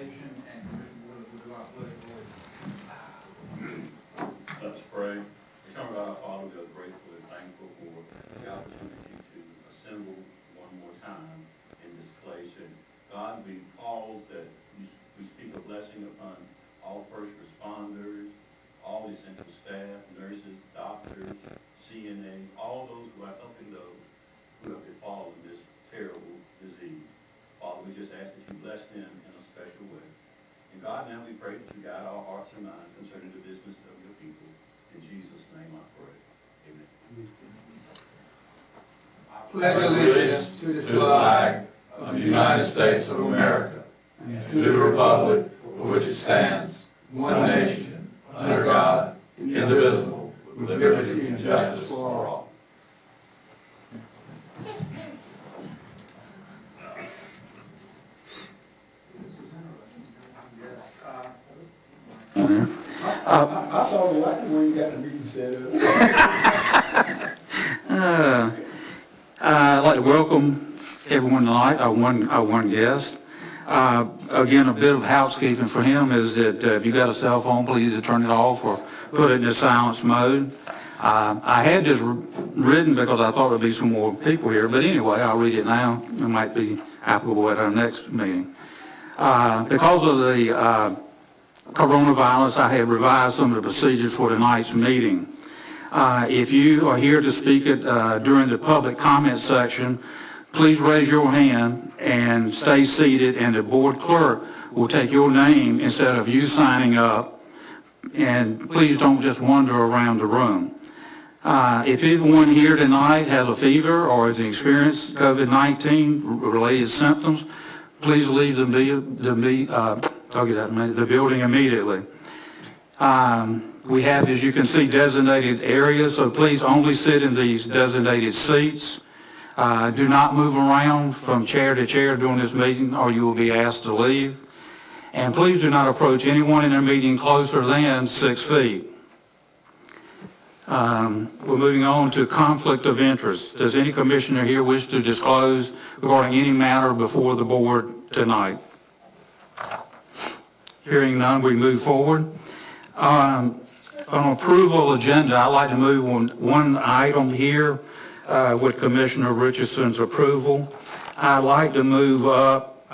presentation, and Commissioner Wood will do our pledge of allegiance. Let's pray. Eternal God, our Father, we are grateful and thankful for the opportunity to assemble one more time in this place. And God, we pause that we speak a blessing upon all first responders, all essential staff, nurses, doctors, CNA, all those who are helping those who have befallen this terrible disease. Father, we just ask that you bless them in a special way. And God, now we pray that you guide our hearts and minds concerning the business of your people. In Jesus' name I pray. Amen. Pledge allegiance to the flag of the United States of America and to the republic for which it stands, one nation, under God, indivisible, with liberty and justice for all. I saw the light when you got the meeting set up. I'd like to welcome everyone tonight, our one guest. Again, a bit of housekeeping for him is that if you got a cell phone, please turn it off or put it in silence mode. I had this written because I thought there'd be some more people here, but anyway, I'll read it now. It might be applicable at our next meeting. Because of the coronavirus, I have revised some of the procedures for tonight's meeting. If you are here to speak during the public comment section, please raise your hand and stay seated, and the board clerk will take your name instead of you signing up. And please don't just wander around the room. If anyone here tonight has a fever or has experienced COVID-19 related symptoms, please leave the building immediately. We have, as you can see, designated areas, so please only sit in these designated seats. Do not move around from chair to chair during this meeting, or you will be asked to leave. And please do not approach anyone in the meeting closer than 6 feet. We're moving on to conflict of interest. Does any commissioner here wish to disclose regarding any matter before the board tonight? Hearing none, we move forward. On approval agenda, I'd like to move on one item here with Commissioner Richardson's approval. I'd like to move up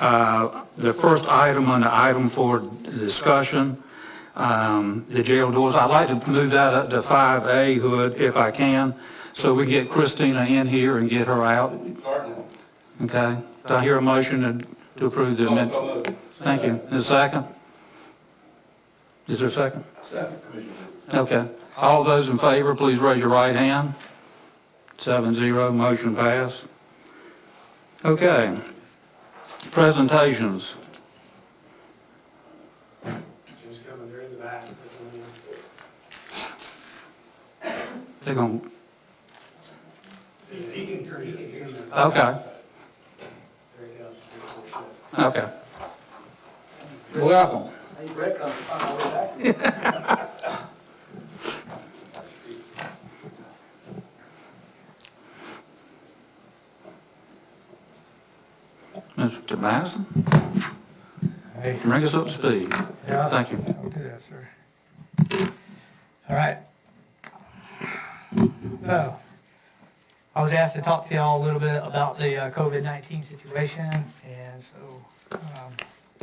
the first item on the item for discussion, the jail doors. I'd like to move that up to 5A, Hood, if I can, so we get Christina in here and get her out. Okay. Do I hear a motion to approve the amendment? Thank you. Is there a second? Is there a second? Second, Commissioner. Okay. All those in favor, please raise your right hand. 7-0, motion passed. Okay. Presentations. Just coming, they're in the back. They're going to... He can hear them. Okay. There he goes. Okay. Welcome. Hey, Brett, on the way back. Mr. Madison, Hey. bring us up to speed. Yeah. Thank you. I'll do that, sir. All right. So, I was asked to talk to y'all a little bit about the COVID-19 situation, and so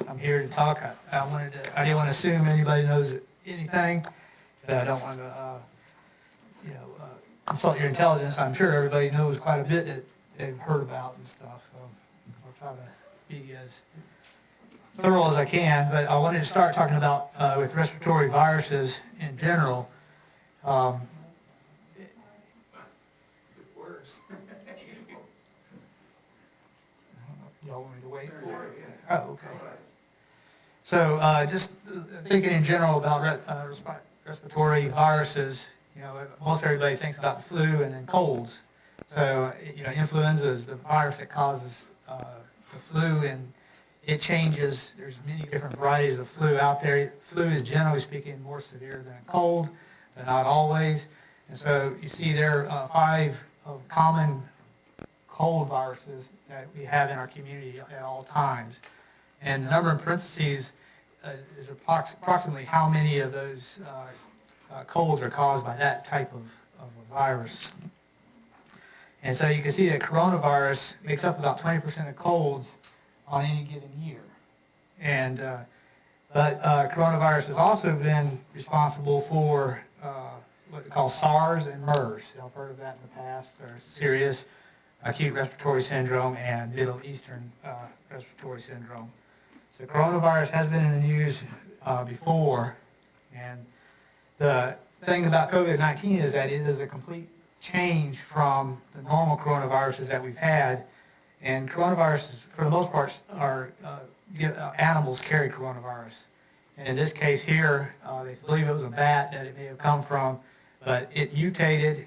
I'm here to talk. I didn't want to assume anybody knows anything. I don't want to, consult your intelligence. I'm sure everybody knows quite a bit that they've heard about and stuff. So I'll try to be as thorough as I can. But I wanted to start talking about with respiratory viruses in general. It works. Y'all want me to wait for it? Oh, okay. So just thinking in general about respiratory viruses, most everybody thinks about the flu and then colds. So, influenza is the virus that causes the flu, and it changes. There's many different varieties of flu out there. Flu is generally speaking more severe than a cold, but not always. And so you see there are 5 of common cold viruses that we have in our community at all times. And the number in parentheses is approximately how many of those colds are caused by that type of a virus. And so you can see that coronavirus makes up about 20% of colds on any given year. And but coronavirus has also been responsible for what they call SARS and MERS. I've heard of that in the past, or serious acute respiratory syndrome and Middle Eastern respiratory syndrome. So coronavirus has been in the news before, and the thing about COVID-19 is that it is a complete change from the normal coronaviruses that we've had, and coronaviruses, for the most part, are animals carry coronavirus. And in this case here, they believe it was a bat that it may have come from, but it mutated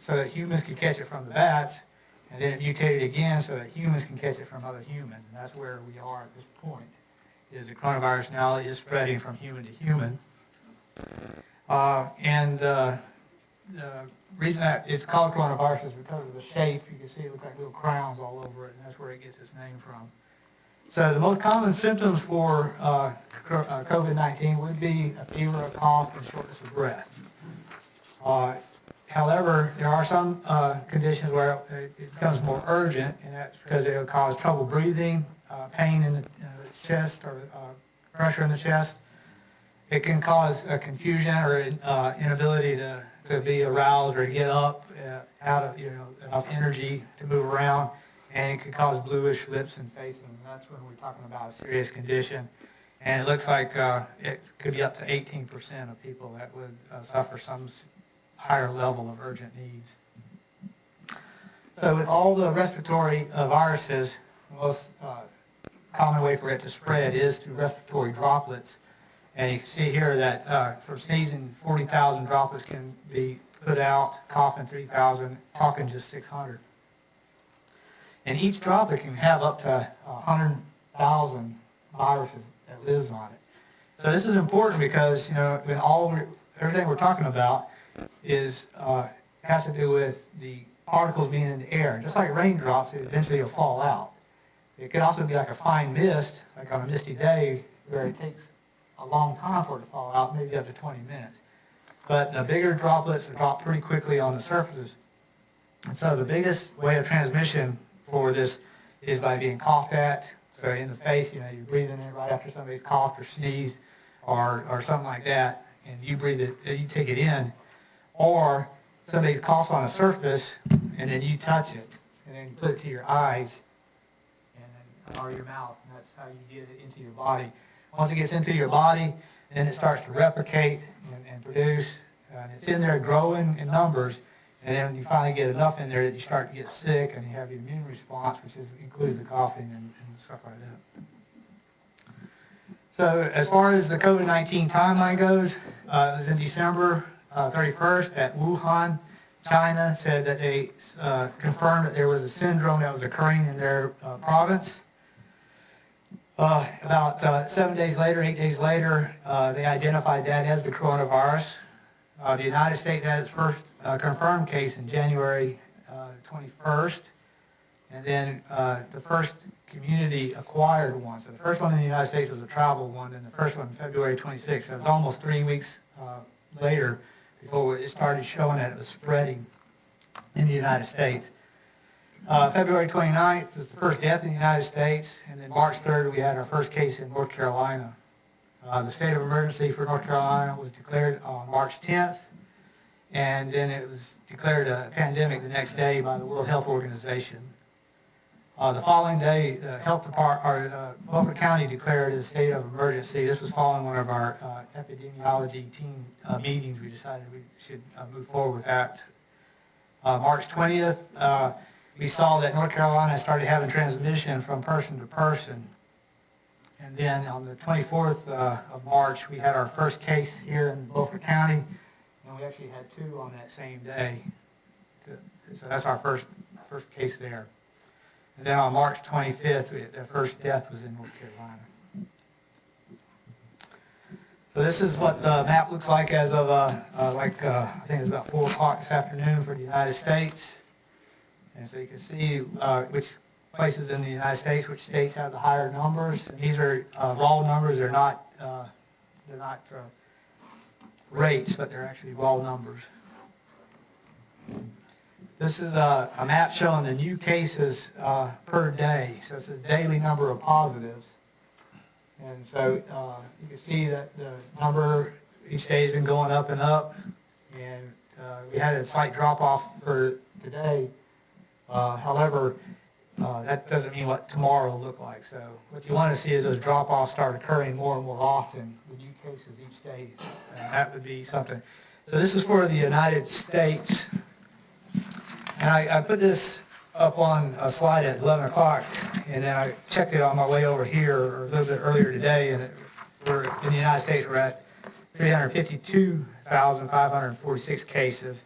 so that humans could catch it from the bats, and then it mutated again so that humans can catch it from other humans. And that's where we are at this point, is the coronavirus now is spreading from human to human. The reason that it's called coronavirus is because of the shape. You can see it looks like little crowns all over it, and that's where it gets its name from. So the most common symptoms for COVID-19 would be a fever, a cough, and shortness of breath. However, there are some conditions where it becomes more urgent, and that's because it will cause trouble breathing, pain in the chest, or pressure in the chest. It can cause confusion or inability to be aroused or to get up out of enough energy to move around, and it can cause bluish lips and face, and that's when we're talking about a serious condition. And it looks like it could be up to 18% of people that would suffer some higher level of urgent needs. So with all the respiratory viruses, the most common way for it to spread is through respiratory droplets. And you can see here that for sneezing, 40,000 droplets can be put out, coughing 3,000, talking just 600. And each droplet can have up to 100,000 viruses that lives on it. So this is important because when everything we're talking about has to do with the particles being in the air. Just like raindrops, it eventually will fall out. It could also be like a fine mist, like on a misty day, where it takes a long time for it to fall out, maybe up to 20 minutes. But the bigger droplets drop pretty quickly on the surfaces. And so the biggest way of transmission for this is by being coughed at. So in the face, you're breathing in right after somebody's coughed or sneezed or something like that, and you breathe it, you take it in. Or somebody coughs on a surface, and then you touch it, and then you put it to your eyes, or your mouth, and that's how you get it into your body. Once it gets into your body, then it starts to replicate and produce, and it's in there growing in numbers, and then you finally get enough in there that you start to get sick, and you have the immune response, which includes the coughing and stuff like that. So as far as the COVID-19 timeline goes, it was in December 31st at Wuhan, China, said that they confirmed that there was a syndrome that was occurring in their province. About 7 days later, 8 days later, they identified that as the coronavirus. The United States had its first confirmed case in January 21st, and then the first community-acquired one. So the first one in the United States was a travel one, and the first one February 26th. So it was almost 3 weeks later before it started showing that it was spreading in the United States. February 29th was the first death in the United States, and then March 3rd we had our first case in North Carolina. The state of emergency for North Carolina was declared on March 10th, and then it was declared a pandemic the next day by the World Health Organization. The following day, the health department, Beaufort County declared a state of emergency. This was following one of our epidemiology team meetings. We decided we should move forward with that. March 20th, we saw that North Carolina started having transmission from person to person. And then on the 24th of March, we had our first case here in Beaufort County, and we actually had 2 on that same day. So that's our first case there. And then on March 25th, the first death was in North Carolina. So this is what the map looks like as of, I think it's about 4 o'clock this afternoon for the United States. And so you can see which places in the United States, which states have the higher numbers. And these are raw numbers. They're not rates, but they're actually raw numbers. This is a map showing the new cases per day. So it's the daily number of positives. And so you can see that the number each day has been going up and up. And we had a slight drop off for today. However, that doesn't mean what tomorrow will look like. So what you want to see is those drop-offs start occurring more and more often with new cases each day. That would be something. So this is for the United States. And I put this up on a slide at 11 o'clock, and then I checked it on my way over here a little bit earlier today, and we're in the United States, we're at 352,546 cases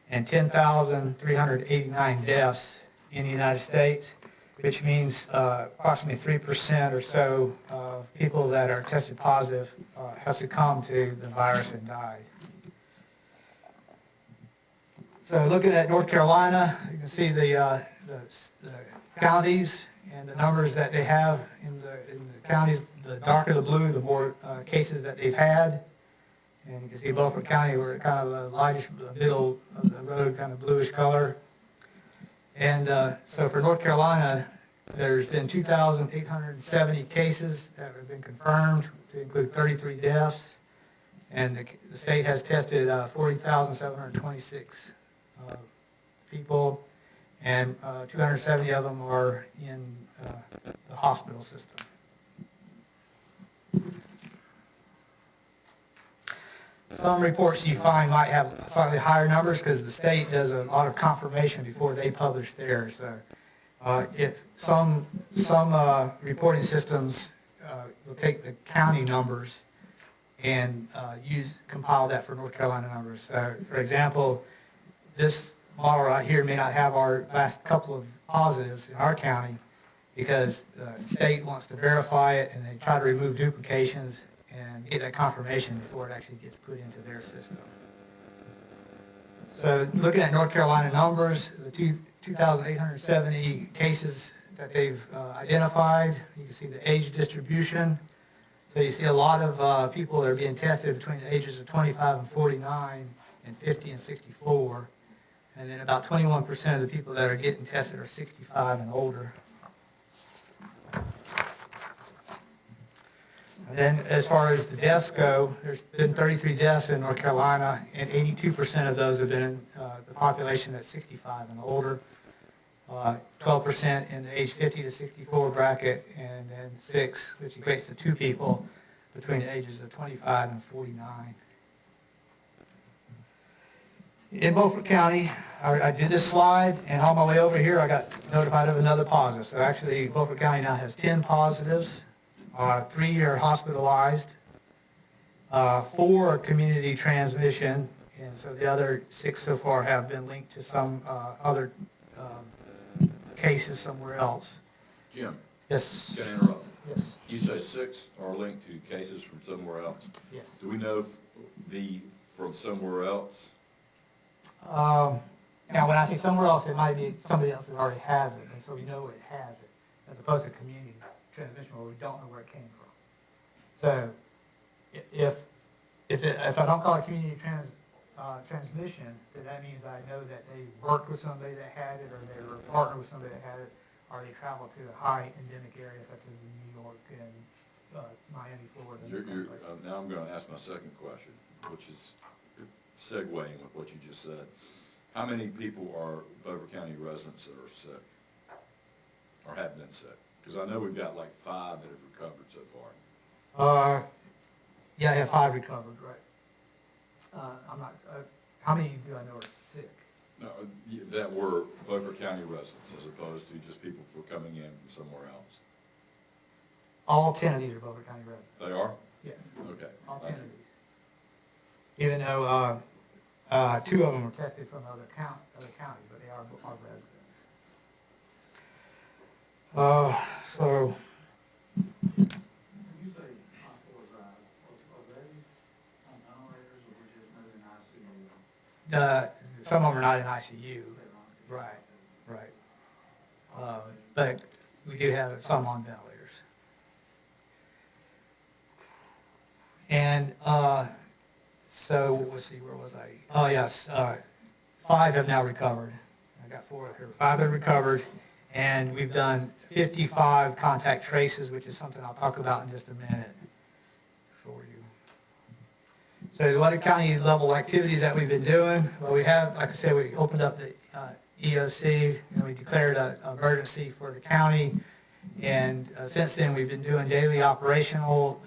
and 10,389 deaths in the United States, which means approximately 3% or so of people that are tested positive have succumbed to the virus and died. So looking at North Carolina, you can see the counties and the numbers that they have in the counties. The darker the blue, the more cases that they've had. And you can see Beaufort County, we're kind of a lightish, middle of the road, kind of bluish color. And so for North Carolina, there's been 2,870 cases that have been confirmed, to include 33 deaths. And the state has tested 40,726 people, and 270 of them are in the hospital system. Some reports you find might have slightly higher numbers because the state does a lot of confirmation before they publish theirs. So if some reporting systems will take the county numbers and compile that for North Carolina numbers. So for example, this model right here may not have our last couple of positives in our county because the state wants to verify it and they try to remove duplications and get that confirmation before it actually gets put into their system. So looking at North Carolina numbers, the 2,870 cases that they've identified, you can see the age distribution. So you see a lot of people that are being tested between the ages of 25 and 49 and 50 and 64. And then about 21% of the people that are getting tested are 65 and older. And then as far as the deaths go, there's been 33 deaths in North Carolina, and 82% of those have been in the population that's 65 and older, 12% in the age 50 to 64 bracket, and then 6, which equates to 2 people between the ages of 25 and 49. In Beaufort County, I did this slide, and on my way over here, I got notified of another positive. So actually, Beaufort County now has 10 positives. 3 are hospitalized, 4 are community transmission, and so the other 6 so far have been linked to some other cases somewhere else. Jim, Yes. can I interrupt? Yes. You say 6 are linked to cases from somewhere else. Yes. Do we know from somewhere else? Now, when I say somewhere else, it might be somebody else that already has it, and so we know it has it, as opposed to community transmission where we don't know where it came from. So, if I don't call it community transmission, then that means I know that they worked with somebody that had it, or they were a partner with somebody that had it, or they traveled to a high endemic area such as in New York and Miami, Florida. Now I'm going to ask my second question, which is segueing with what you just said. How many people are Beaufort County residents that are sick or have been sick? Because I know we've got like 5 that have recovered so far. Yeah, I have 5 recovered, right. I'm not, how many do I know are sick? No, that were Beaufort County residents as opposed to just people who are coming in from somewhere else. All 10 of these are Beaufort County residents. They are? Yes. Okay. All 10 of these. Even though 2 of them were tested from other counties, but they are residents. So, When you say hospitalized, are they on ventilators or just not in ICU? some of them are not in ICU. Right, right. But we do have some on ventilators. And so, let's see, where was I? Oh, yes, 5 have now recovered. I got 4 up here. 5 have recovered, and we've done 55 contact traces, which is something I'll talk about in just a minute for you. So what are county level activities that we've been doing? Well, we have, like I said, we opened up the EOC, and we declared an emergency for the county, and since then we've been doing daily operational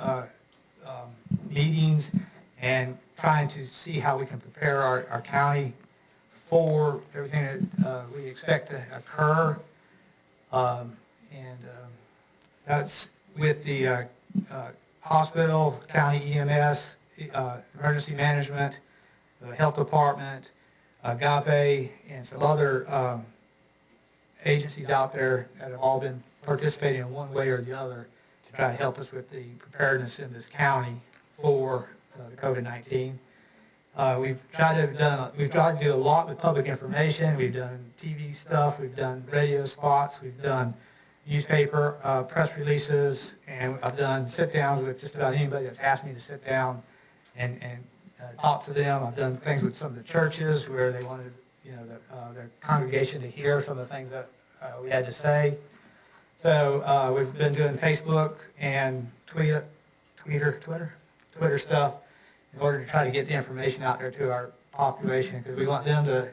meetings and trying to see how we can prepare our county for everything that we expect to occur. That's with the hospital, county EMS, emergency management, the health department, Agape, and some other agencies out there that have all been participating in one way or the other to try to help us with the preparedness in this county for the COVID-19. We've tried to do a lot with public information. We've done TV stuff, we've done radio spots, we've done newspaper press releases, and I've done sit-downs with just about anybody that's asked me to sit down and talk to them. I've done things with some of the churches where they wanted, their congregation to hear some of the things that we had to say. So we've been doing Facebook and Twitter stuff in order to try to get the information out there to our population, because we want them to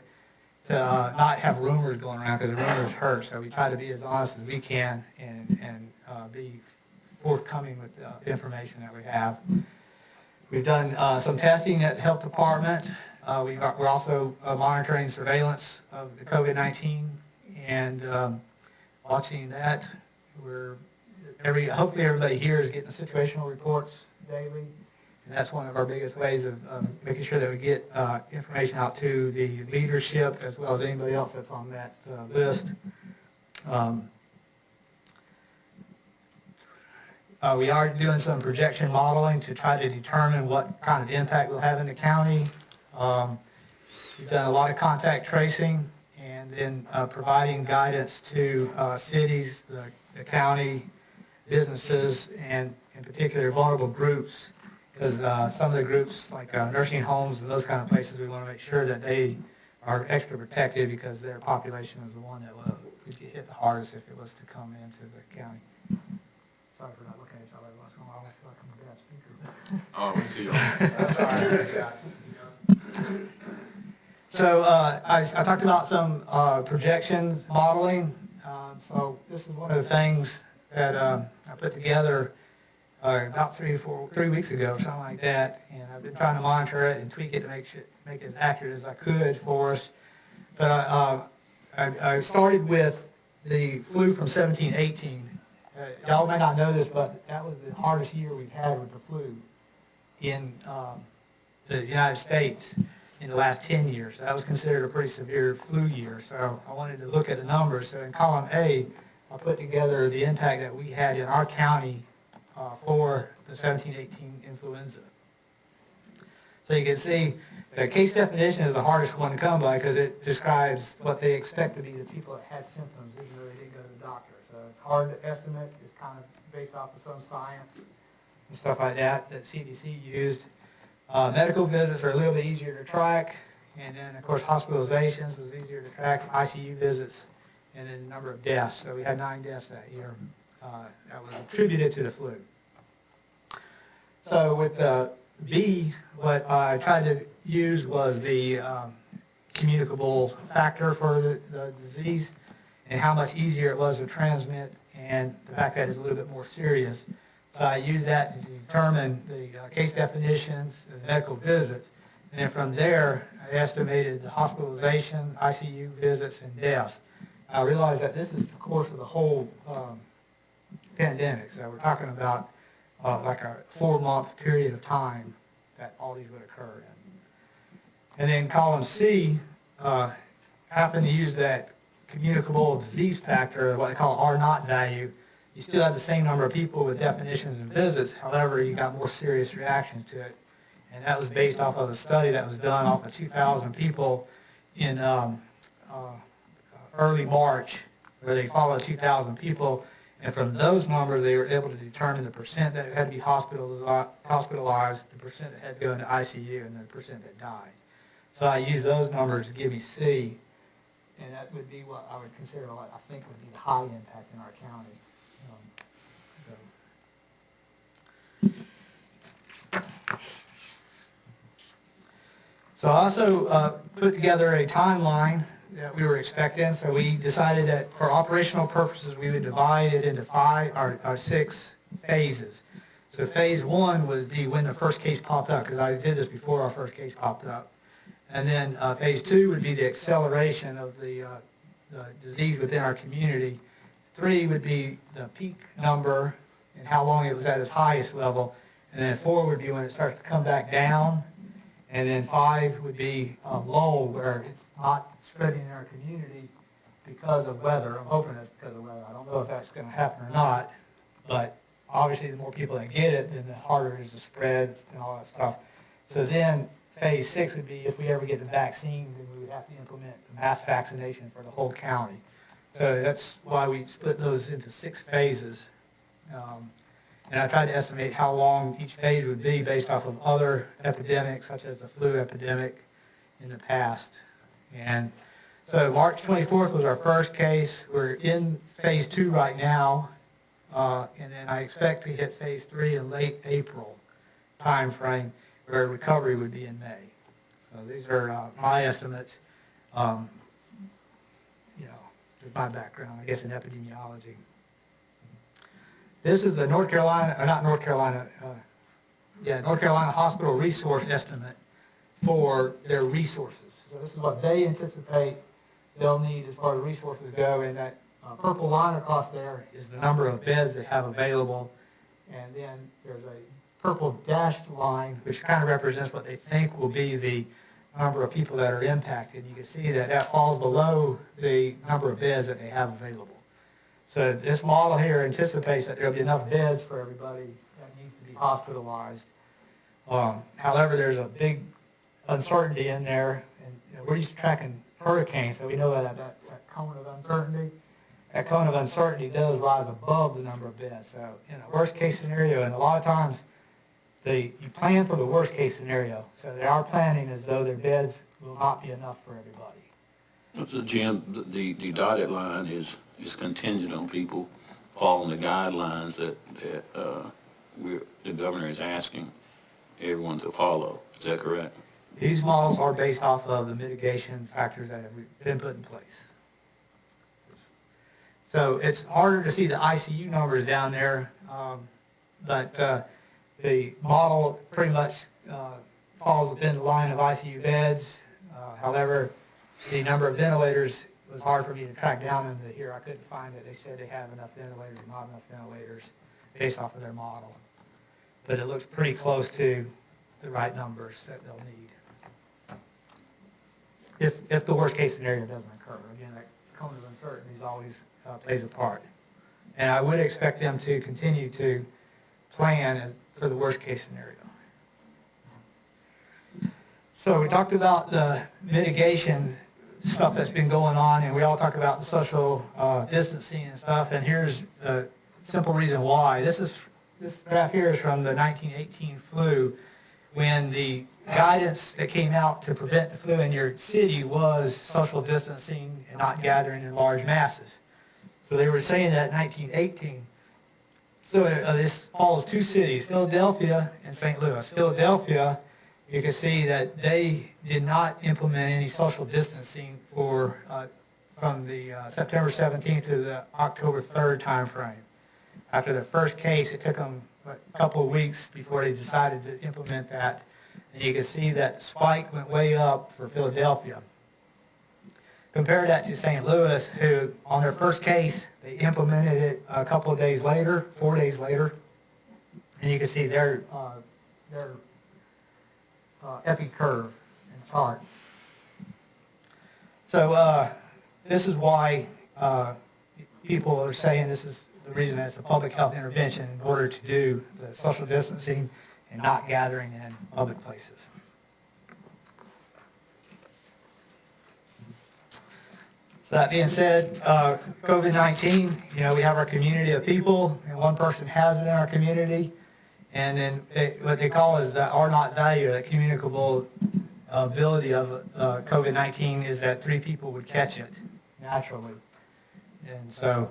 not have rumors going around, because the rumors hurt. So we try to be as honest as we can and be forthcoming with the information that we have. We've done some testing at the health department. We're also monitoring surveillance of the COVID-19 and watching that. Hopefully everybody here is getting the situational reports daily, and that's one of our biggest ways of making sure that we get information out to the leadership as well as anybody else that's on that list. We are doing some projection modeling to try to determine what kind of impact we'll have in the county. We've done a lot of contact tracing and then providing guidance to cities, the county, businesses, and in particular vulnerable groups, because some of the groups like nursing homes and those kind of places, we want to make sure that they are extra protected because their population is the one that would get hit the hardest if it was to come into the county. Sorry for not looking at each other once in a while. I feel like I'm a bad speaker. Oh, we see you. That's all right. So I talked about some projections modeling. So this is one of the things that I put together about 3 weeks ago or something like that, and I've been trying to monitor it and tweak it to make it as accurate as I could for us. But I started with the flu from 1718. Y'all may not know this, but that was the hardest year we've had with the flu in the United States in the last 10 years. So that was considered a pretty severe flu year. So I wanted to look at the numbers. So in column A, I put together the impact that we had in our county for the 1718 influenza. So you can see the case definition is the hardest one to come by because it describes what they expect to be the people that had symptoms even though they didn't go to the doctor. So it's hard to estimate. It's kind of based off of some science and stuff like that CDC used. Medical visits are a little bit easier to track. And then, of course, hospitalizations was easier to track, ICU visits, and then the number of deaths. So we had 9 deaths that year that was attributed to the flu. So with B, what I tried to use was the communicable factor for the disease and how much easier it was to transmit and the fact that it's a little bit more serious. So I used that to determine the case definitions and medical visits. And then from there, I estimated the hospitalization, ICU visits, and deaths. I realized that this is the course of the whole pandemic. So we're talking about like a 4-month period of time that all these would occur in. And then column C, happened to use that communicable disease factor, what they call R0 value. You still have the same number of people with definitions and visits. However, you got more serious reactions to it. And that was based off of a study that was done off of 2,000 people in early March, where they followed 2,000 people And from those numbers, they were able to determine the percent that had to be hospitalized, the percent that had to go into ICU, and the percent that died. So I use those numbers to give me C, and that would be what I would consider what I think would be the high impact in our county. So I also put together a timeline that we were expecting. So we decided that for operational purposes, we would divide it into 6 phases. So phase 1 would be when the first case popped up, because I did this before our first case popped up. And then phase 2 would be the acceleration of the disease within our community. 3 would be the peak number and how long it was at its highest level. And then 4 would be when it starts to come back down. And then 5 would be a lull where it's not spreading in our community because of weather. I'm hoping it's because of weather. I don't know if that's going to happen or not. But obviously the more people that get it, then the harder it is to spread and all that stuff. So then phase 6 would be if we ever get the vaccine, then we would have to implement mass vaccination for the whole county. So that's why we split those into 6 phases. And I tried to estimate how long each phase would be based off of other epidemics, such as the flu epidemic in the past. And so March 24th was our first case. We're in phase 2 right now. And then I expect to hit phase 3 in late April time frame, where recovery would be in May. So these are my estimates. With my background, I guess, in epidemiology. This is the North Carolina Hospital Resource Estimate for their resources. So this is what they anticipate they'll need as far as resources go, and that purple line across there is the number of beds they have available, and then there's a purple dashed line which kind of represents what they think will be the number of people that are impacted. You can see that that falls below the number of beds that they have available. So this model here anticipates that there will be enough beds for everybody that needs to be hospitalized. However, there's a big uncertainty in there, and we're used to tracking hurricanes, so we know that cone of uncertainty. That cone of uncertainty does rise above the number of beds. So in a worst case scenario, and a lot of times you plan for the worst case scenario. So they are planning as though their beds will not be enough for everybody. So Jim, the dotted line is contingent on people following the guidelines that the governor is asking everyone to follow. Is that correct? These models are based off of the mitigation factors that have been put in place. So it's harder to see the ICU numbers down there, but the model pretty much falls within the line of ICU beds. However, the number of ventilators was hard for me to track down into here. I couldn't find that they said they have enough ventilators or not enough ventilators based off of their model. But it looks pretty close to the right numbers that they'll need. If the worst case scenario doesn't occur. Again, that cone of uncertainty always plays a part. And I would expect them to continue to plan for the worst case scenario. So we talked about the mitigation stuff that's been going on, and we all talk about the social distancing and stuff, and here's the simple reason why. This graph here is from the 1918 flu, when the guidance that came out to prevent the flu in your city was social distancing and not gathering in large masses. So they were saying that in 1918. So this follows 2 cities, Philadelphia and St. Louis. Philadelphia, you can see that they did not implement any social distancing from the September 17th to the October 3rd time frame. After the first case, it took them a couple of weeks before they decided to implement that. And you can see that the spike went way up for Philadelphia. Compare that to St. Louis, who on their first case, they implemented it a couple of days later, 4 days later. And you can see their epi curve and chart. So this is why people are saying this is the reason it's a public health intervention in order to do the social distancing and not gathering in public places. So that being said, COVID-19, we have our community of people, and one person has it in our community, and then what they call is the R naught value, that communicable ability of COVID-19 is that 3 people would catch it naturally. And so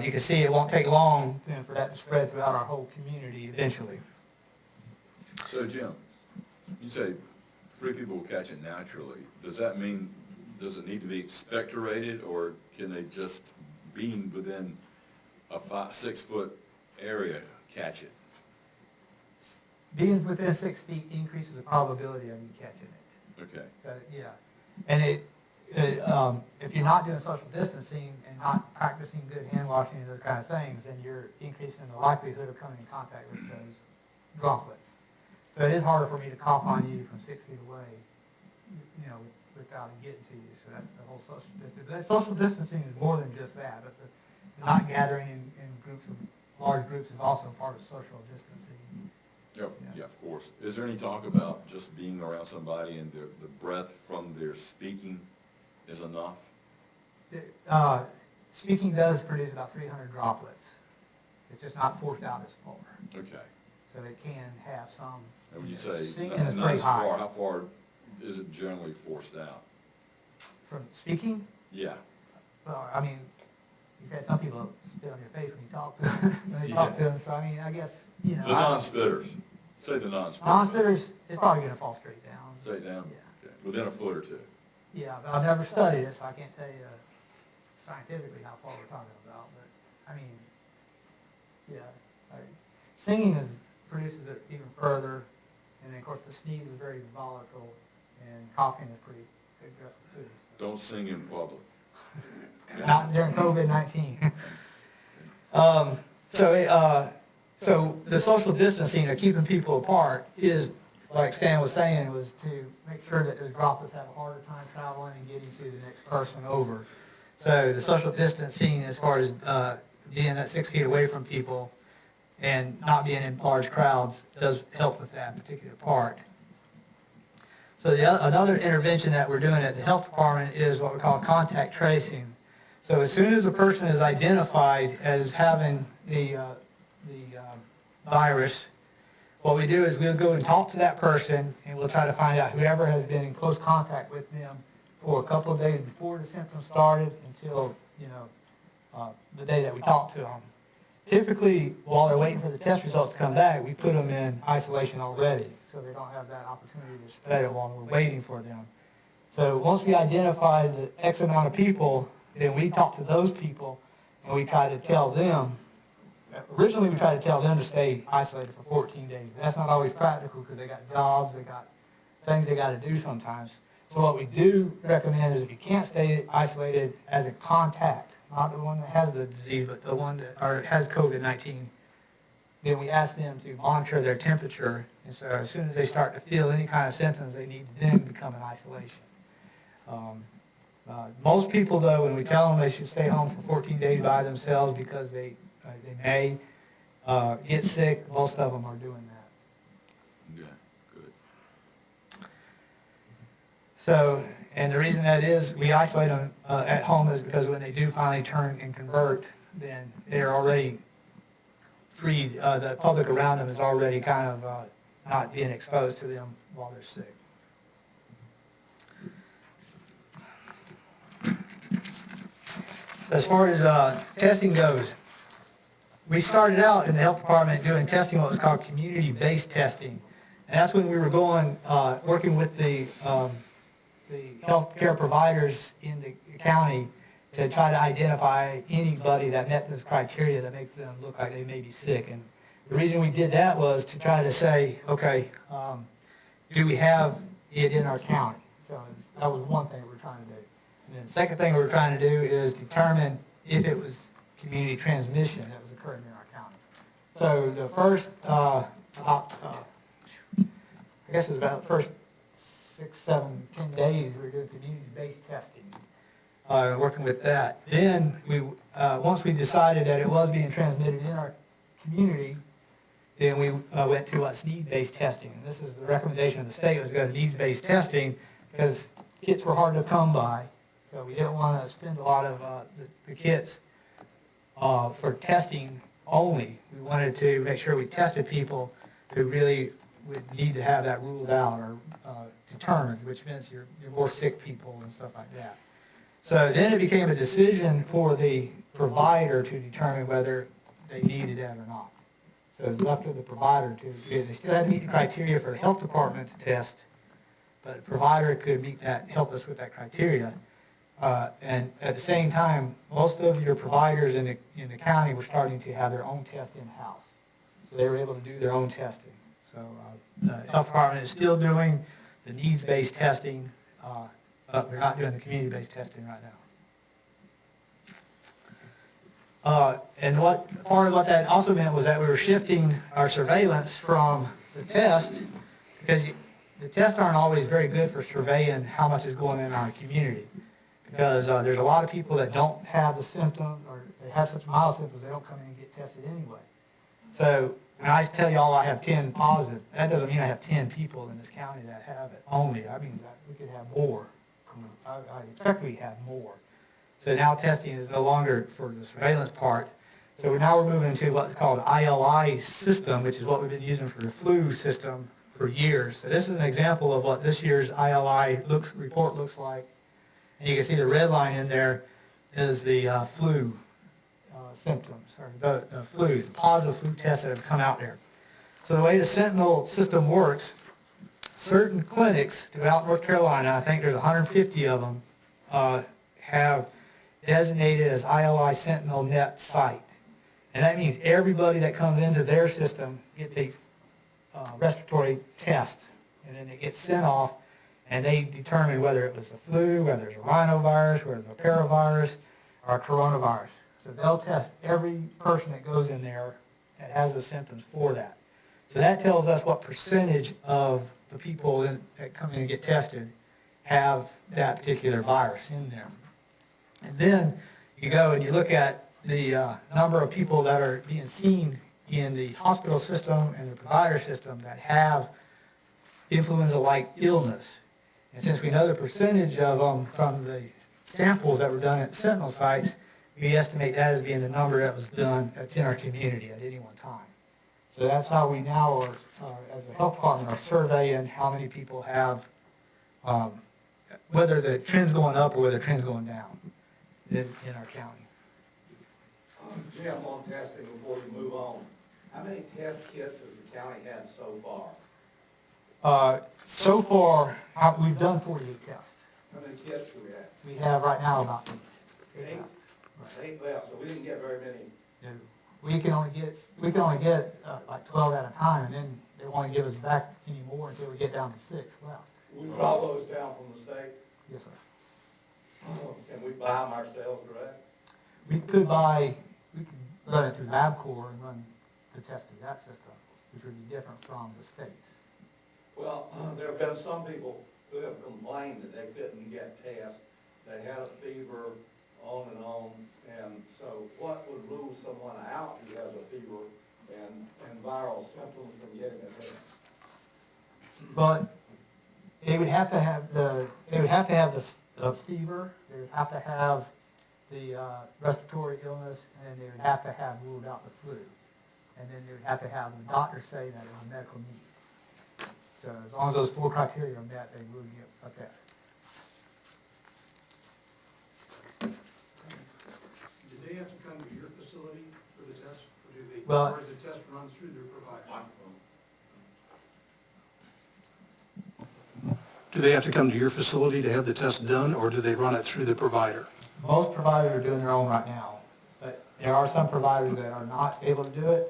you can see it won't take long for that to spread throughout our whole community eventually. So Jim, you say 3 people will catch it naturally. Does that mean, does it need to be expectorated, or can they just being within a 6-foot area catch it? Being within 6 feet increases the probability of you catching it. Okay. So, yeah. And if you're not doing social distancing and not practicing good hand washing and those kind of things, then you're increasing the likelihood of coming in contact with those droplets. So it is harder for me to cough on you from 6 feet away, without it getting to you. So that's the whole social distancing. But social distancing is more than just that. But the not gathering in groups of large groups is also part of social distancing. Yeah, of course. Is there any talk about just being around somebody and the breath from their speaking is enough? Speaking does produce about 300 droplets. It's just not forced out as far. Okay. So it can have some. And when you say Singing not is pretty as high. far, how far is it generally forced out? From speaking? Yeah. Well, I mean, you've had some people spit on your face when you talk to them. So, I mean, I guess, The non-spitters. Say the non-spitters. Non-spitters, it's probably going to fall straight down. Straight down? Yeah. Okay. Within a foot or 2? Yeah, but I've never studied it, so I can't tell you scientifically how far we're talking about. But, I mean, singing produces it even further. And then, of course, the sneeze is very volatile, and coughing is pretty aggressive too. So. Don't sing in public. Not during COVID-19. So the social distancing of keeping people apart is, like Stan was saying, was to make sure that those droplets have a harder time traveling and getting to the next person over. So the social distancing, as far as being at 6 feet away from people and not being in large crowds, does help with that particular part. So another intervention that we're doing at the health department is what we call contact tracing. So as soon as a person is identified as having the virus, what we do is we'll go and talk to that person, and we'll try to find out whoever has been in close contact with them for a couple of days before the symptoms started until the day that we talk to them. Typically, while they're waiting for the test results to come back, we put them in isolation already, so they don't have that opportunity to spread it while we're waiting for them. So once we identify the X amount of people, then we talk to those people, and we try to tell them. Originally, we tried to tell them to stay isolated for 14 days. But that's not always practical because they got jobs, they got things they got to do sometimes. So what we do recommend is if you can't stay isolated as a contact, not the one that has the disease, but the one that has COVID-19, then we ask them to monitor their temperature. And so as soon as they start to feel any kind of symptoms, they need to then become in isolation. Most people, though, when we tell them they should stay home for 14 days by themselves because they may get sick, most of them are doing that. Yeah, good. So, and the reason that is, we isolate them at home is because when they do finally turn and convert, then they're already freed. The public around them is already kind of not being exposed to them while they're sick. So as far as testing goes, we started out in the health department doing testing, what was called community-based testing. And that's when we were going, working with the healthcare providers in the county to try to identify anybody that met this criteria that makes them look like they may be sick. And the reason we did that was to try to say, okay, do we have it in our county? So that was one thing we were trying to do. And then the second thing we were trying to do is determine if it was community transmission that was occurring in our county. So the first, I guess it was about the first 6, 7, 10 days we were doing community-based testing, working with that. Then we, once we decided that it was being transmitted in our community, then we went to need-based testing. And this is the recommendation of the state, was to go to needs-based testing because kits were hard to come by. So we didn't want to spend a lot of the kits for testing only. We wanted to make sure we tested people who really would need to have that ruled out or determined, which means you're more sick people and stuff like that. So then it became a decision for the provider to determine whether they needed that or not. So it was left to the provider to, they still had to meet the criteria for the health department to test, but the provider could meet that, help us with that criteria. And at the same time, most of your providers in the county were starting to have their own test in-house. So they were able to do their own testing. So the health department is still doing the needs-based testing, but we're not doing the community-based testing right now. And part of what that also meant was that we were shifting our surveillance from the test, because the tests aren't always very good for surveying how much is going on in our community. Because there's a lot of people that don't have the symptoms, or they have such mild symptoms, they don't come in and get tested anyway. So when I tell y'all I have 10 positive, that doesn't mean I have 10 people in this county that have it only. I mean, that we could have more. I expect we have more. So now testing is no longer for the surveillance part. So now we're moving to what's called ILI system, which is what we've been using for the flu system for years. So this is an example of what this year's ILI report looks like. And you can see the red line in there is the flu symptoms, or the flus, positive flu tests that have come out there. So the way the Sentinel system works, certain clinics throughout North Carolina, I think there's 150 of them, have designated as ILI Sentinel Net site. And that means everybody that comes into their system gets a respiratory test, and then it gets sent off, and they determine whether it was a flu, whether it's a rhinovirus, whether it's a paravirus, or a coronavirus. So they'll test every person that goes in there that has the symptoms for that. So that tells us what percentage of the people that come in and get tested have that particular virus in them. And then you go and you look at the number of people that are being seen in the hospital system and the provider system that have influenza-like illness. And since we know the percentage of them from the samples that were done at Sentinel sites, we estimate that as being the number that was done that's in our community at any one time. So that's how we now are as a health department, are surveying how many people have, whether the trend's going up or whether the trend's going down in our county. Jim, on testing, before we move on, how many test kits has the county had so far? So far, we've done 48 tests. How many kits do we have? We have right now about 8. 8? Right. 8 left, so we didn't get very many. No. We can only get like 12 at a time, and then they won't give us back any more until we get down to 6 left. We draw those down from the state. Yes, sir. Can we buy them ourselves direct? We could run it through LabCorp and run the test through that system, which would be different from the states. Well, there have been some people who have complained that they couldn't get tests. They had a fever, on, and so what would rule someone out who has a fever and viral symptoms from getting a test? But they would have to have the fever, they would have to have the respiratory illness, and then they would have to have ruled out the flu. And then they would have to have the doctor say that it was a medical need. So as long as those 4 criteria are met, they would get a test. Do they have to come to your facility for the test, or do they, Well, or is the test run through their provider? Do they have to come to your facility to have the test done, or do they run it through the provider? Most providers are doing their own right now, but there are some providers that are not able to do it,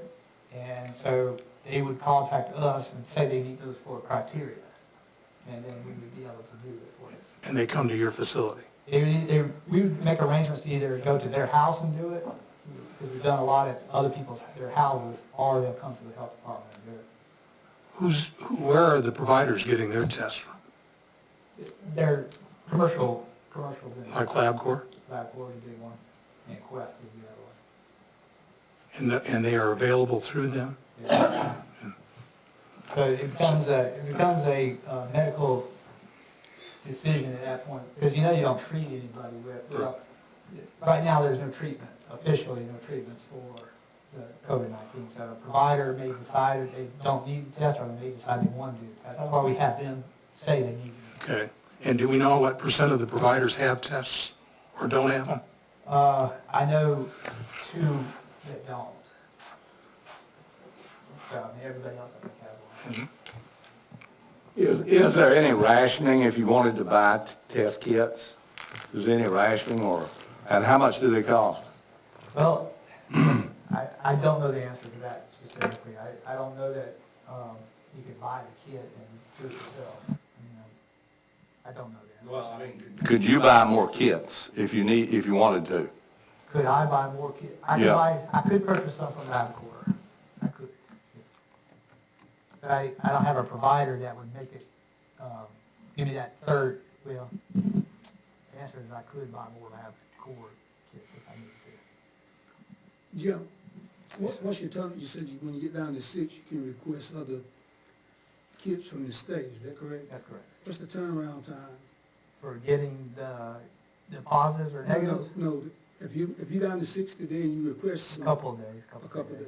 and so they would contact us and say they meet those 4 criteria, and then we would be able to do it for them. And they come to your facility? We would make arrangements to either go to their house and do it, because we've done a lot at other people's, their houses, or they'll come to the health department and do it. Where are the providers getting their tests from? They're commercial business. Like LabCorp? LabCorp is a big one, and Quest is the other one. And they are available through them? So it becomes a medical decision at that point, because you know you don't treat anybody with, right now, there's no treatment, officially no treatments for the COVID-19. So a provider may decide that they don't need the test, or they may decide they want to do the test. That's why we have them say they need it. Okay. And do we know what percent of the providers have tests or don't have them? I know 2 that don't. So, I mean, everybody else I think has one. Is there any rationing if you wanted to buy test kits? Is there any rationing and how much do they cost? Well, I don't know the answer to that specifically. I don't know that you could buy the kit and do it yourself. I don't know the answer. Well, I mean, could you buy more kits if you wanted to? Could I buy more kits? Yeah. I could purchase some from LabCorp. I could. Yes. But I don't have a provider that would make it, give me that third, well, the answer is I could buy more LabCorp kits if I needed to. Jim, once you said when you get down to 6, you can request other kits from the state, is that correct? That's correct. What's the turnaround time? For getting the positives or negatives? No, if you're down to 60 days, you request A some. couple of days. A couple of days.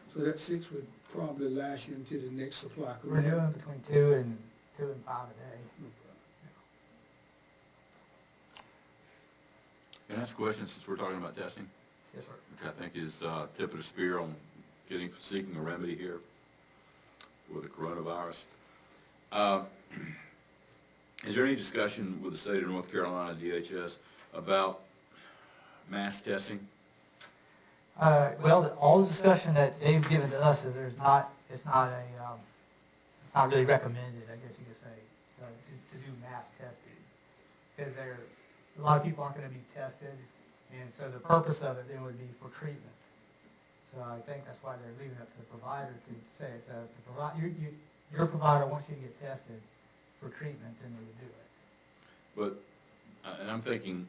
So that 6 would probably last you until the next supply. We're doing between 2 and 5 a day. Can I ask a question since we're talking about testing? Yes, sir. Which I think is tip of the spear on seeking a remedy here for the coronavirus. Is there any discussion with the state of North Carolina DHS about mass testing? Well, all the discussion that they've given to us is it's not really recommended, I guess you could say, to do mass testing. Because a lot of people aren't going to be tested, and so the purpose of it then would be for treatment. So I think that's why they're leaving it up to the provider to say it. So if your provider wants you to get tested for treatment, then they would do it. But, and I'm thinking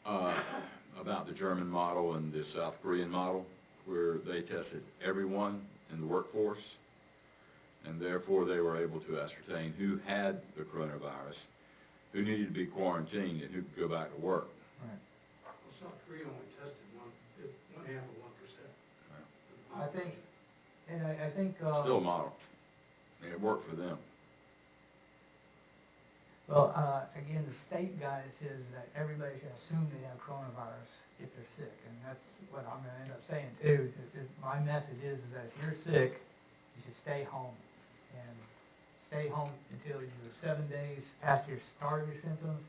about the German model and the South Korean model, where they tested everyone in the workforce, and therefore they were able to ascertain who had the coronavirus, who needed to be quarantined, and who could go back to work. Right. Well, South Korea only tested 1/2 of 1%. I think, and I think. Still a model, and it worked for them. Well, again, the state guidance is that everybody should assume they have coronavirus if they're sick, and that's what I'm gonna end up saying too. My message is that if you're sick, you should stay home, and stay home until you're 7 days past your start of your symptoms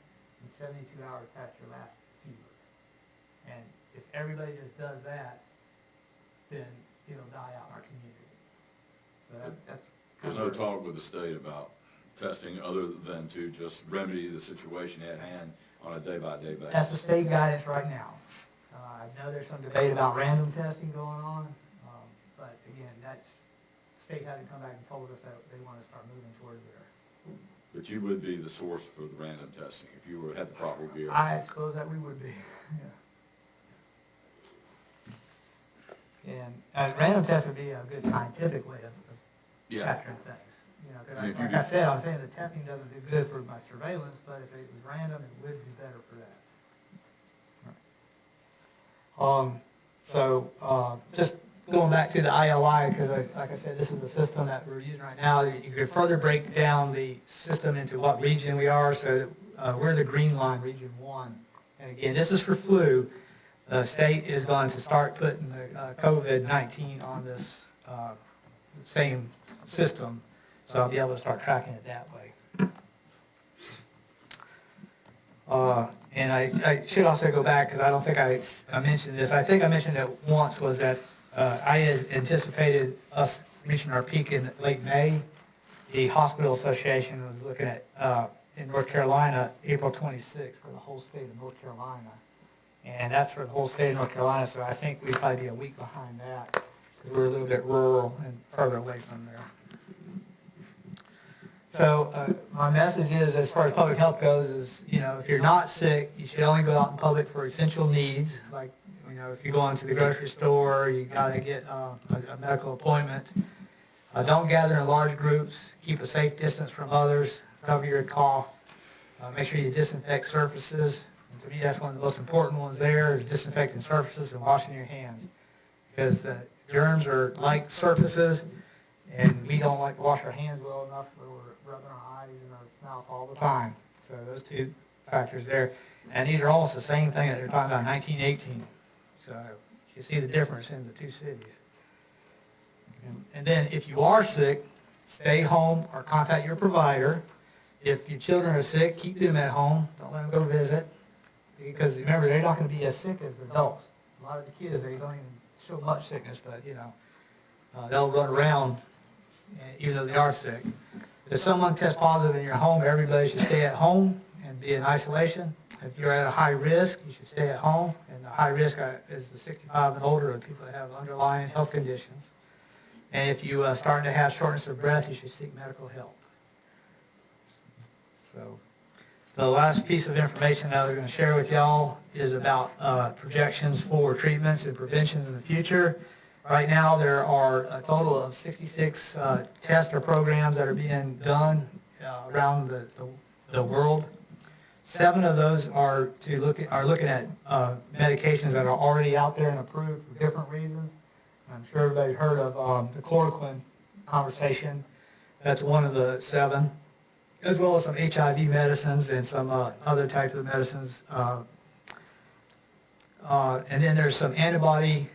and 72 hours past your last fever. And if everybody just does that, then it'll die out in our community. So that's. There's no talk with the state about testing other than to just remedy the situation at hand on a day-by-day basis. That's the state guidance right now. I know there's some debate about random testing going on, but again, the state hasn't come back and told us that they want to start moving towards there. But you would be the source for the random testing if you had the proper gear. I suppose that we would be, yeah. And random tests would be a good scientific way of capturing things. I mean, if you Like I said, I'm saying the testing doesn't do good for my surveillance, but if it was random, it would be better for that. Just going back to the ILI, because like I said, this is the system that we're using right now. You could further break down the system into what region we are. So we're the green line, region 1. And again, this is for flu. The state is going to start putting the COVID-19 on this same system. So I'll be able to start tracking it that way. And I should also go back, because I don't think I mentioned this. I think I mentioned it once, was that I had anticipated us reaching our peak in late May. The Hospital Association was looking at, in North Carolina, April 26th for the whole state of North Carolina. And that's for the whole state of North Carolina, so I think we'd probably be a week behind that, because we're a little bit rural and further away from there. So my message is, as far as public health goes, is, if you're not sick, you should only go out in public for essential needs. Like, if you go into the grocery store, you got to get a medical appointment. Don't gather in large groups. Keep a safe distance from others. cover your cough. Make sure you disinfect surfaces. And to me, that's one of the most important ones there is disinfecting surfaces and washing your hands. Because germs are like surfaces, and we don't like to wash our hands well enough where we're rubbing our eyes and our mouth all the time. So those two factors there. And these are almost the same thing that they're talking about in 1918. So you see the difference in the two cities. And then if you are sick, stay home or contact your provider. If your children are sick, keep them at home. Don't let them go visit. Because remember, they're not going to be as sick as adults. A lot of the kids, they don't even show much sickness, but they'll run around even though they are sick. If someone tests positive in your home, everybody should stay at home and be in isolation. If you're at a high risk, you should stay at home. And the high risk is the 65 and older and people that have underlying health conditions. And if you starting to have shortness of breath, you should seek medical help. So the last piece of information that we're going to share with y'all is about projections for treatments and preventions in the future. Right now, there are a total of 66 tests or programs that are being done around the world. 7 of those are looking at medications that are already out there and approved for different reasons. I'm sure everybody's heard of the chloroquine conversation. That's one of the 7, as well as some HIV medicines and some other types of medicines. And then there's some antibody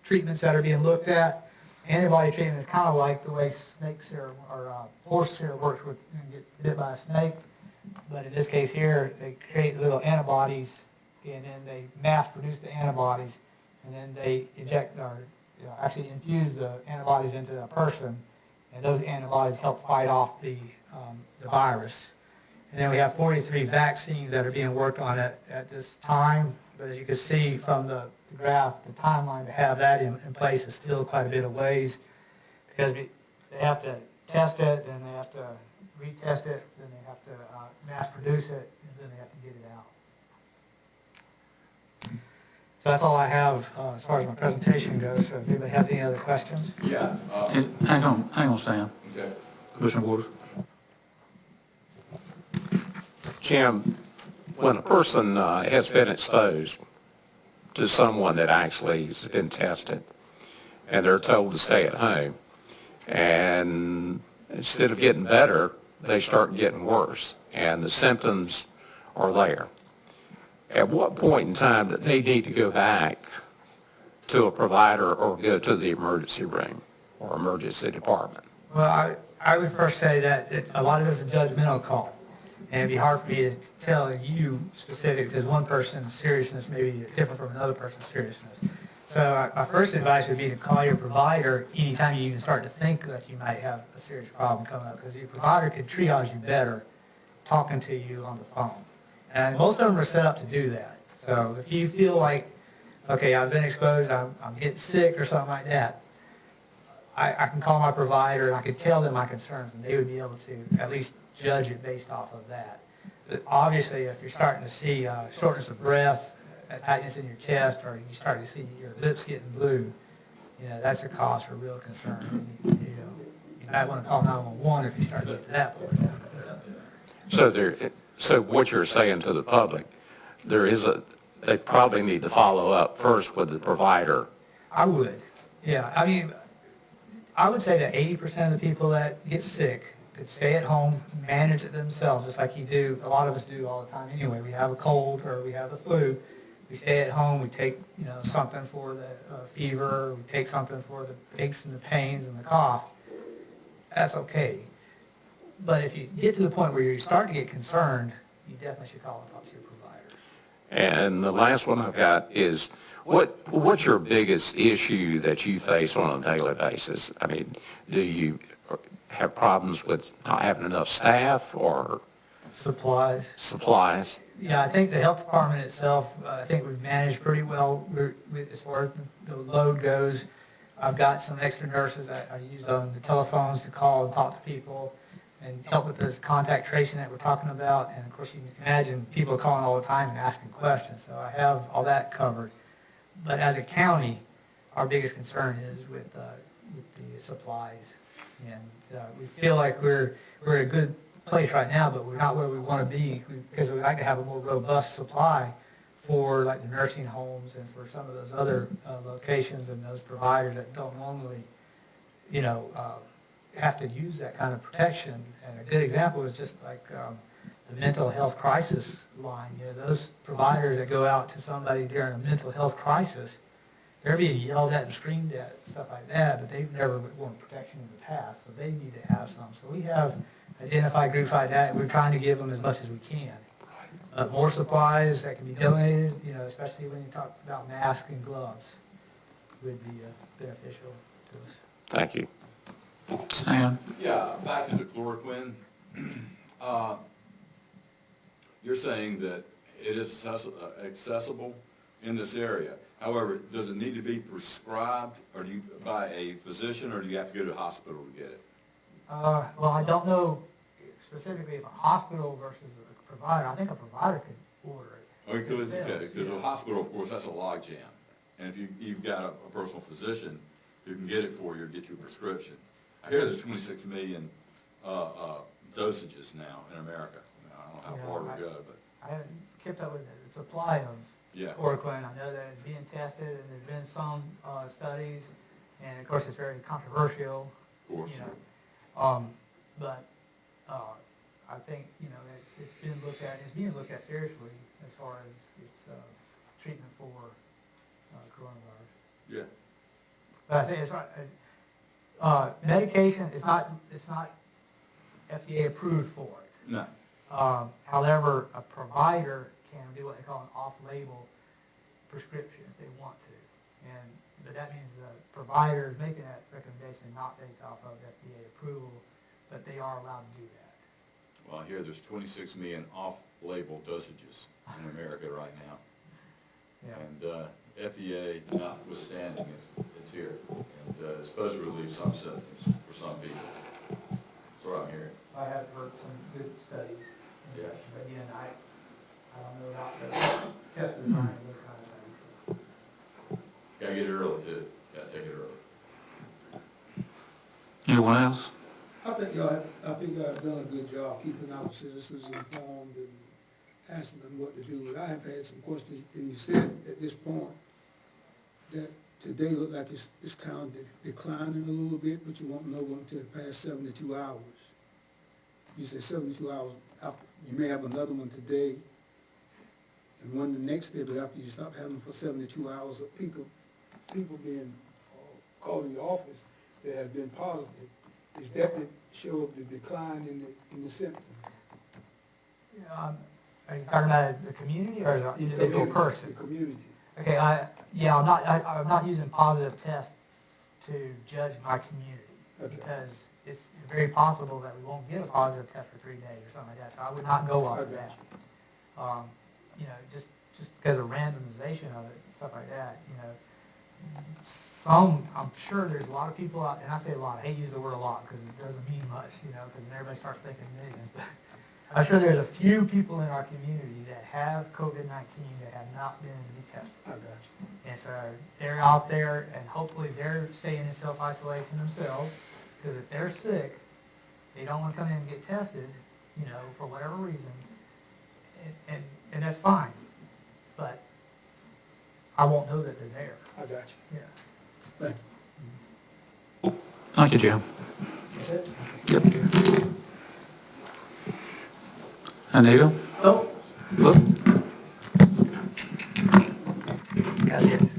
treatments that are being looked at. Antibody treatment is kind of like the way snakes or horsehair works when you get bit by a snake. But in this case here, they create little antibodies, and then they mass produce the antibodies, and then they inject or actually infuse the antibodies into a person, and those antibodies help fight off the virus. And then we have 43 vaccines that are being worked on at this time. But as you can see from the graph, the timeline to have that in place is still quite a bit of ways, because they have to test it, and they have to retest it, then they have to mass produce it, and then they have to get it out. So that's all I have as far as my presentation goes. So if anybody has any other questions? Yeah. Hang on, Stan. Okay. Commissioner Waters. Jim, when a person has been exposed to someone that actually has been tested, and they're told to stay at home, and instead of getting better, they start getting worse, and the symptoms are there. At what point in time do they need to go back to a provider or go to the emergency room or emergency department? Well, I would first say that a lot of this is a judgmental call. And it'd be hard for me to tell you specific, because one person's seriousness may be different from another person's seriousness. So my first advice would be to call your provider anytime you even start to think that you might have a serious problem coming up, because your provider could triage you better talking to you on the phone. And most of them are set up to do that. So if you feel like, okay, I've been exposed, I'm getting sick or something like that, I can call my provider and I can tell them my concerns, and they would be able to at least judge it based off of that. But obviously, if you're starting to see shortness of breath, tightness in your chest, or you start to see your lips getting blue, that's a cause for real concern. You might want to call 911 if you start to get to that point. So what you're saying to the public, they probably need to follow up first with the provider. I would. Yeah. I mean, I would say that 80% of the people that get sick could stay at home, manage it themselves, just like a lot of us do all the time anyway. We have a cold or we have the flu. We stay at home, we take, something for the fever, we take something for the aches and the pains and the cough. That's okay. But if you get to the point where you start to get concerned, you definitely should call and talk to your provider. And the last one I've got is, what's your biggest issue that you face on a daily basis? I mean, do you have problems with not having enough staff or supplies? Yeah, I think the health department itself, I think we've managed pretty well as far as the load goes. I've got some extra nurses I use on the telephones to call and talk to people and help with this contact tracing that we're talking about. And of course, you can imagine people calling all the time and asking questions. So I have all that covered. But as a county, our biggest concern is with the supplies. And we feel like we're a good place right now, but we're not where we want to be, because we like to have a more robust supply for like the nursing homes and for some of those other locations and those providers that don't normally, have to use that kind of protection. And a good example is just like the mental health crisis line. Those providers that go out to somebody during a mental health crisis, they're being yelled at and screamed at, stuff like that, but they've never wanted protection in the past, so they need to have some. So we have identified groups like that, and we're trying to give them as much as we can. More supplies that can be donated, especially when you talk about masks and gloves, would be beneficial to us. Thank you. Stan? Yeah, back to the chloroquine. You're saying that it is accessible in this area. However, does it need to be prescribed, or do you, by a physician, or do you have to go to a hospital to get it? Well, I don't know specifically if a hospital versus a provider. I think a provider could order it. Oh, because a hospital, of course, that's a logjam. And if you've got a personal physician who can get it for you or get you a prescription. I hear there's 26 million dosages now in America. I don't know how far we go, but. I haven't kept up with the supply of chloroquine. I know that it's being tested, and there's been some studies, and of course it's very controversial. Of course. But I think it's been looked at. It's being looked at seriously as far as its treatment for coronavirus. Yeah. But I think as far as medication, it's not FDA approved for it. No. However, a provider can do what they call an off-label prescription if they want to. But that means the provider is making that recommendation not based off of FDA approval, but they are allowed to do that. Well, I hear there's 26 million off-label dosages in America right now. Yeah. And FDA notwithstanding, it's here. And it's supposed to relieve some symptoms for some people. That's what I'm hearing. I have heard some good studies. Yeah. But again, I don't know about the test design and those kind of things. Gotta get it early too. Gotta take it early. Anyone else? I think y'all have done a good job keeping our citizens informed and asking them what to do. I have had some questions, and you said at this point that today look like it's kind of declining a little bit, but you won't know until the past 72 hours. You said 72 hours after, you may have another one today and one the next day, but after you stop having for 72 hours of people being calling the office that have been positive, is that the show of the decline in the symptoms? Are you talking about the community or the individual person? The community. Okay, I'm not using positive tests to judge my community, because it's very possible that we won't get a positive test for 3 days or something like that, so I would not go off of that. Just because of randomization of it, stuff like that, I'm sure there's a lot of people out, and I say a lot, I hate to use the word a lot because it doesn't mean much, because everybody starts thinking millions, but I'm sure there's a few people in our community that have COVID-19 that have not been to be tested. I got you. And so they're out there, and hopefully they're staying in self-isolation themselves, because if they're sick, they don't want to come in and get tested, for whatever reason, and that's fine. But I won't know that they're there. I got you. Yeah. Thank you. Thank you, Jim. That's it? Yep. Anita? Oh, Look.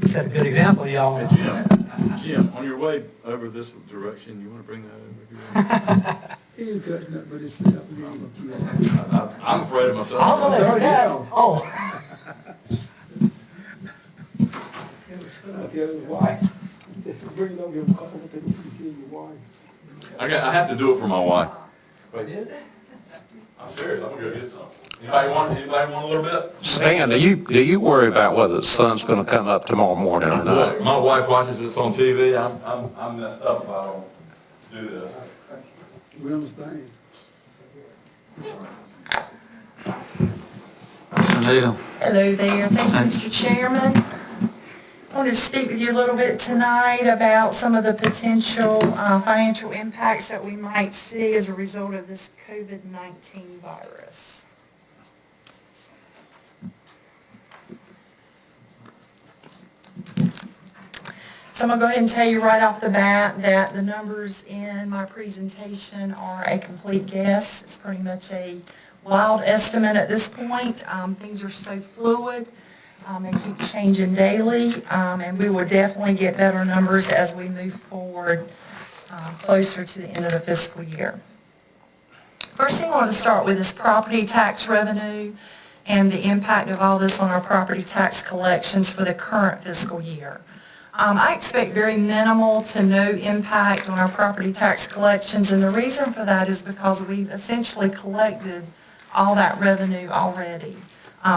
you set a good example, y'all. Hey, Jim, on your way over this direction, you want to bring that over here? He ain't touching nothing but his stuff. I'm afraid of myself. I was going to that. Oh. Tell his wife. Bring it over here, come over, take a picture of your wife. I have to do it for my wife. I did? I'm serious, I'm gonna go get some. Anybody want a little bit? Stan, do you worry about whether the sun's going to come up tomorrow morning or not? My wife watches this on TV. I'm messed up if I don't do this. We understand. Anita? Hello there. Thank you, Mr. Chairman. I wanted to speak with you a little bit tonight about some of the potential financial impacts that we might see as a result of this COVID-19 virus. So I'm going to go ahead and tell you right off the bat that the numbers in my presentation are a complete guess. It's pretty much a wild estimate at this point. Things are so fluid. They keep changing daily, and we will definitely get better numbers as we move forward closer to the end of the fiscal year. First thing I want to start with is property tax revenue and the impact of all this on our property tax collections for the current fiscal year. I expect very minimal to no impact on our property tax collections, and the reason for that is because we've essentially collected all that revenue already,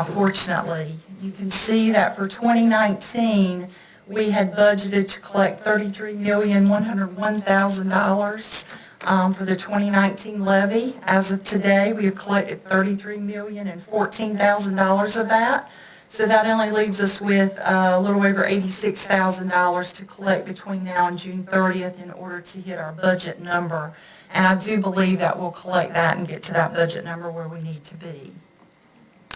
fortunately. You can see that for 2019, we had budgeted to collect $33,101,000 for the 2019 levy. As of today, we have collected $33,014,000 of that. So that only leaves us with a little over $86,000 to collect between now and June 30th in order to hit our budget number. And I do believe that we'll collect that and get to that budget number where we need to be.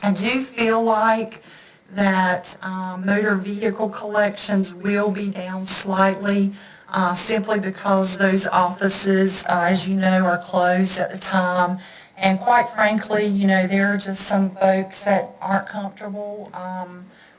I do feel like that motor vehicle collections will be down slightly simply because those offices, as you know, are closed at the time. And quite frankly, you know, there are just some folks that aren't comfortable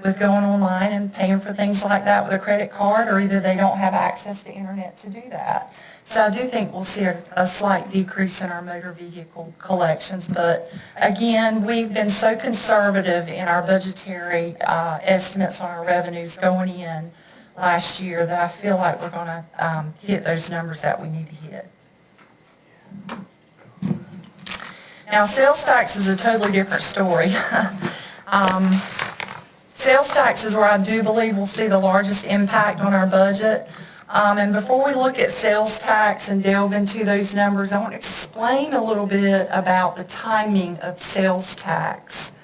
with going online and paying for things like that with a credit card, or either they don't have access to internet to do that. So I do think we'll see a slight decrease in our motor vehicle collections. But again, we've been so conservative in our budgetary estimates on our revenues going in last year that I feel like we're going to hit those numbers that we need to hit. Now, sales tax is a totally different story. Sales tax is where I do believe we'll see the largest impact on our budget. And before we look at sales tax and delve into those numbers, I want to explain a little bit about the timing of sales tax.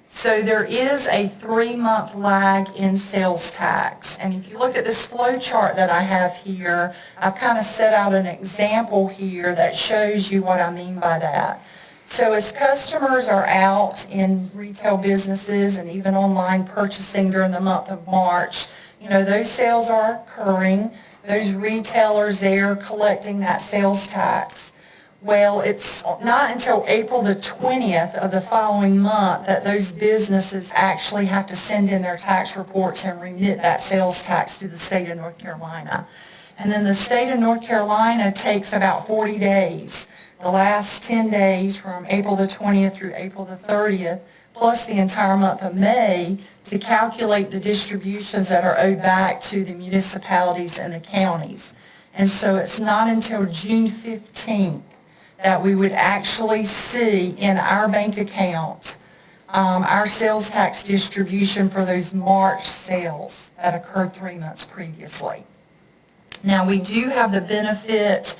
So there is a 3-month lag in sales tax. And if you look at this flow chart that I have here, I've kind of set out an example here that shows you what I mean by that. So as customers are out in retail businesses and even online purchasing during the month of March, you know, those sales are occurring. Those retailers, they're collecting that sales tax. Well, it's not until April the 20th of the following month that those businesses actually have to send in their tax reports and remit that sales tax to the state of North Carolina. And then the state of North Carolina takes about 40 days. The last 10 days from April the 20th through April the 30th, plus the entire month of May, to calculate the distributions that are owed back to the municipalities and the counties. And so it's not until June 15th that we would actually see in our bank account our sales tax distribution for those March sales that occurred 3 months previously. Now, we do have the benefit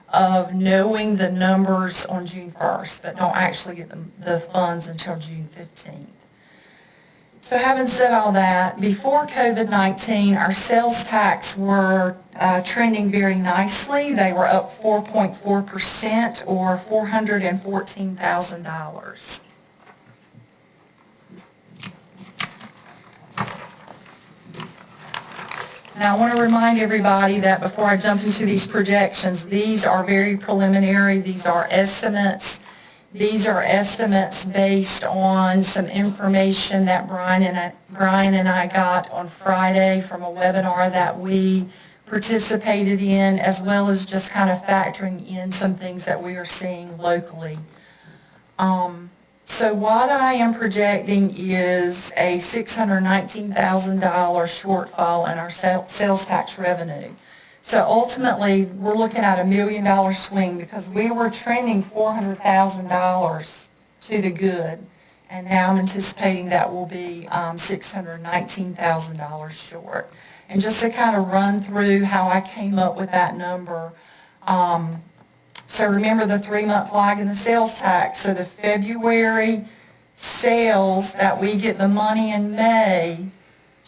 of knowing the numbers on June 1st, but don't actually get the funds until June 15th. So having said all that, before COVID-19, our sales tax were trending very nicely. They were up 4.4% or $414,000. Now, I want to remind everybody that before I jump into these projections, these are very preliminary. These are estimates. These are estimates based on some information that Brian and I got on Friday from a webinar that we participated in, as well as just kind of factoring in some things that we are seeing locally. So what I am projecting is a $619,000 shortfall in our sales tax revenue. So ultimately, we're looking at $1 million swing because we were trending $400,000 to the good, and now I'm anticipating that will be $619,000 short. And just to kind of run through how I came up with that number, so remember the 3-month lag in the sales tax. So the February sales that we get the money in May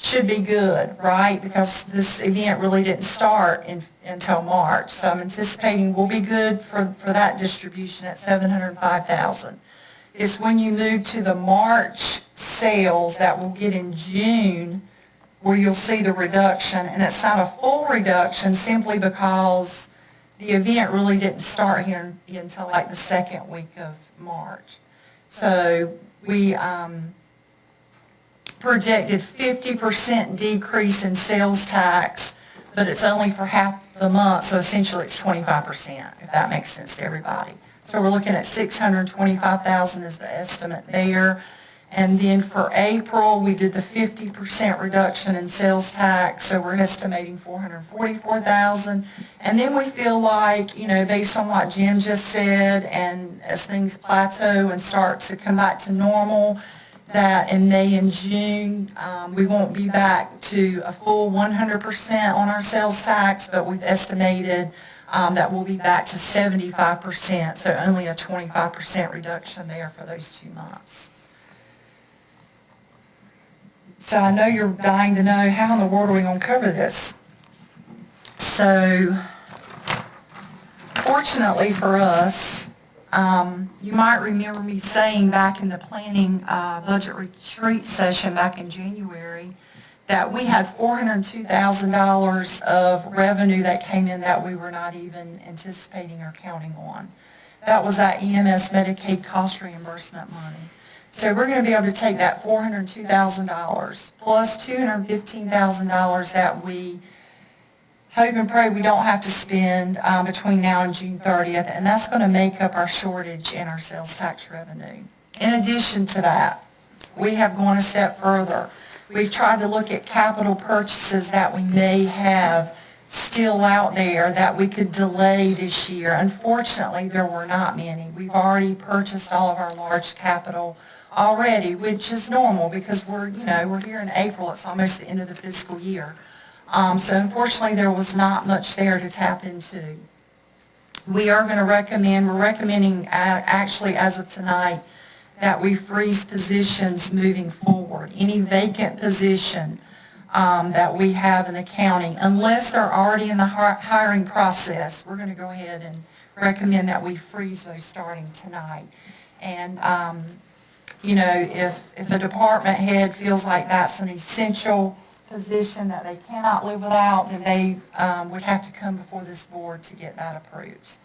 should be good, right? Because this event really didn't start until March. So I'm anticipating we'll be good for that distribution at $705,000. It's when you move to the March sales that we'll get in June where you'll see the reduction. And it's not a full reduction simply because the event really didn't start here until like the second week of March. So we projected 50% decrease in sales tax, but it's only for half the month, so essentially it's 25%, if that makes sense to everybody. So we're looking at $625,000 is the estimate there. And then for April, we did the 50% reduction in sales tax, so we're estimating $444,000. And then we feel like, you know, based on what Jim just said, and as things plateau and start to come back to normal, that in May and June, we won't be back to a full 100% on our sales tax, but we've estimated that we'll be back to 75%, so only a 25% reduction there for those 2 months. So I know you're dying to know how in the world are we going to cover this. So fortunately for us, you might remember me saying back in the planning budget retreat session back in January that we had $402,000 of revenue that came in that we were not even anticipating or counting on. That was that EMS Medicaid cost reimbursement money. So we're going to be able to take that $402,000 plus $215,000 that we hope and pray we don't have to spend between now and June 30th, and that's going to make up our shortage in our sales tax revenue. In addition to that, we have gone a step further. We've tried to look at capital purchases that we may have still out there that we could delay this year. Unfortunately, there were not many. We've already purchased all of our large capital already, which is normal because we're here in April. It's almost the end of the fiscal year. So unfortunately, there was not much there to tap into. We're recommending actually as of tonight that we freeze positions moving forward. Any vacant position that we have in the county, unless they're already in the hiring process, we're going to go ahead and recommend that we freeze those starting tonight. And if a department head feels like that's an essential position that they cannot live without, then they would have to come before this board to get that approved.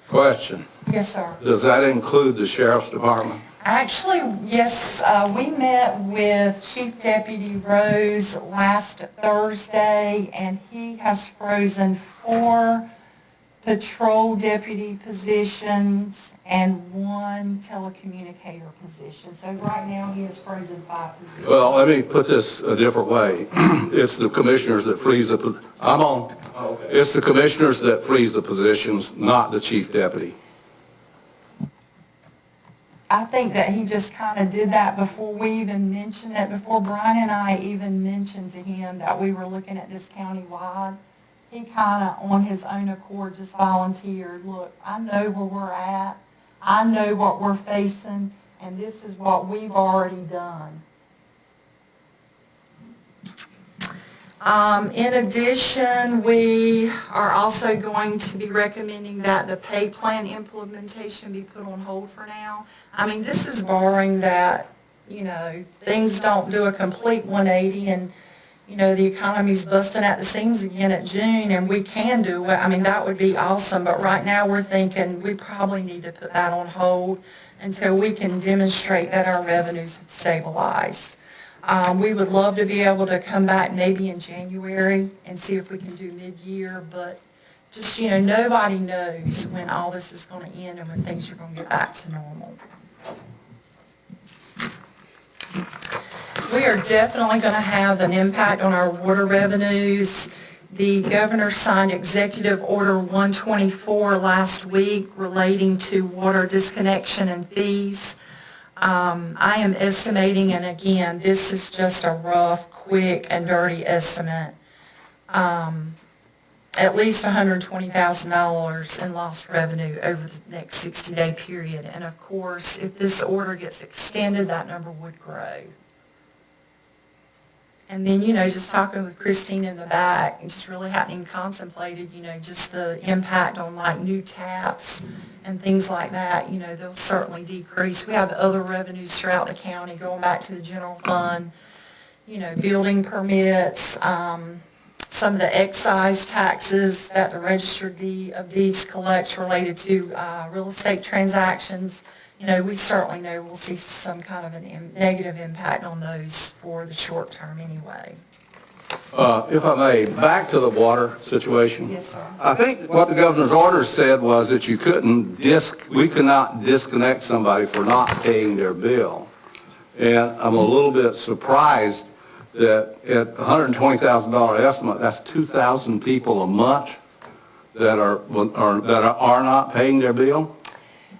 Question. Yes, sir. Does that include the sheriff's department? Actually, yes, we met with Chief Deputy Rose last Thursday, and he has frozen 4 patrol deputy positions and 1 telecommunicator position. So right now, he has frozen 5 positions. Well, let me put this a different way. It's the commissioners that freeze the, it's the commissioners that freeze the positions, not the chief deputy. I think that he just kind of did that before we even mentioned it, before Brian and I even mentioned to him that we were looking at this countywide. He kind of, on his own accord, just volunteered, look, I know where we're at, I know what we're facing, and this is what we've already done. In addition, we are also going to be recommending that the pay plan implementation be put on hold for now. I mean, this is barring that, things don't do a complete 180 and, the economy's busting at the seams again at June and we can do it. I mean, that would be awesome, but right now we're thinking we probably need to put that on hold until we can demonstrate that our revenues have stabilized. We would love to be able to come back maybe in January and see if we can do mid-year, but just, nobody knows when all this is going to end and when things are going to get back to normal. We are definitely going to have an impact on our water revenues. The governor signed Executive Order 124 last week relating to water disconnection and fees. I am estimating, and again, this is just a rough, quick, and dirty estimate, at least $120,000 in lost revenue over the next 60-day period. And of course, if this order gets extended, that number would grow. And then, just talking with Christine in the back, and just really hadn't even contemplated, just the impact on like new taps and things like that, they'll certainly decrease. We have other revenues throughout the county going back to the general fund, building permits, some of the excise taxes that the Register of Deeds collects related to real estate transactions. We certainly know we'll see some kind of a negative impact on those for the short term anyway. If I may, back to the water situation. Yes, sir. I think what the governor's order said was that we could not disconnect somebody for not paying their bill. And I'm a little bit surprised that at $120,000 estimate, that's 2,000 people a month that are not paying their bill.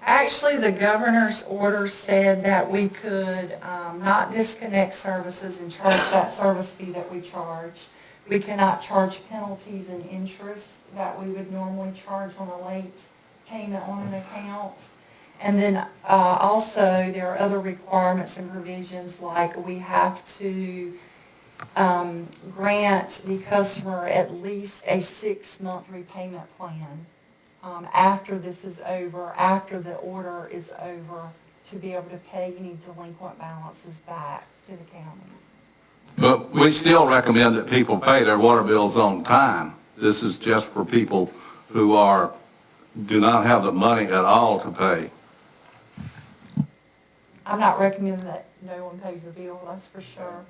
Actually, the governor's order said that we could not disconnect services and charge that service fee that we charge. We cannot charge penalties and interest that we would normally charge on a late payment on an account. And then also there are other requirements and provisions, like we have to grant the customer at least a 6-month repayment plan after this is over, after the order is over, to be able to pay any delinquent balances back to the county. But we still recommend that people pay their water bills on time. This is just for people who do not have the money at all to pay. I'm not recommending that no one pays a bill, that's for sure.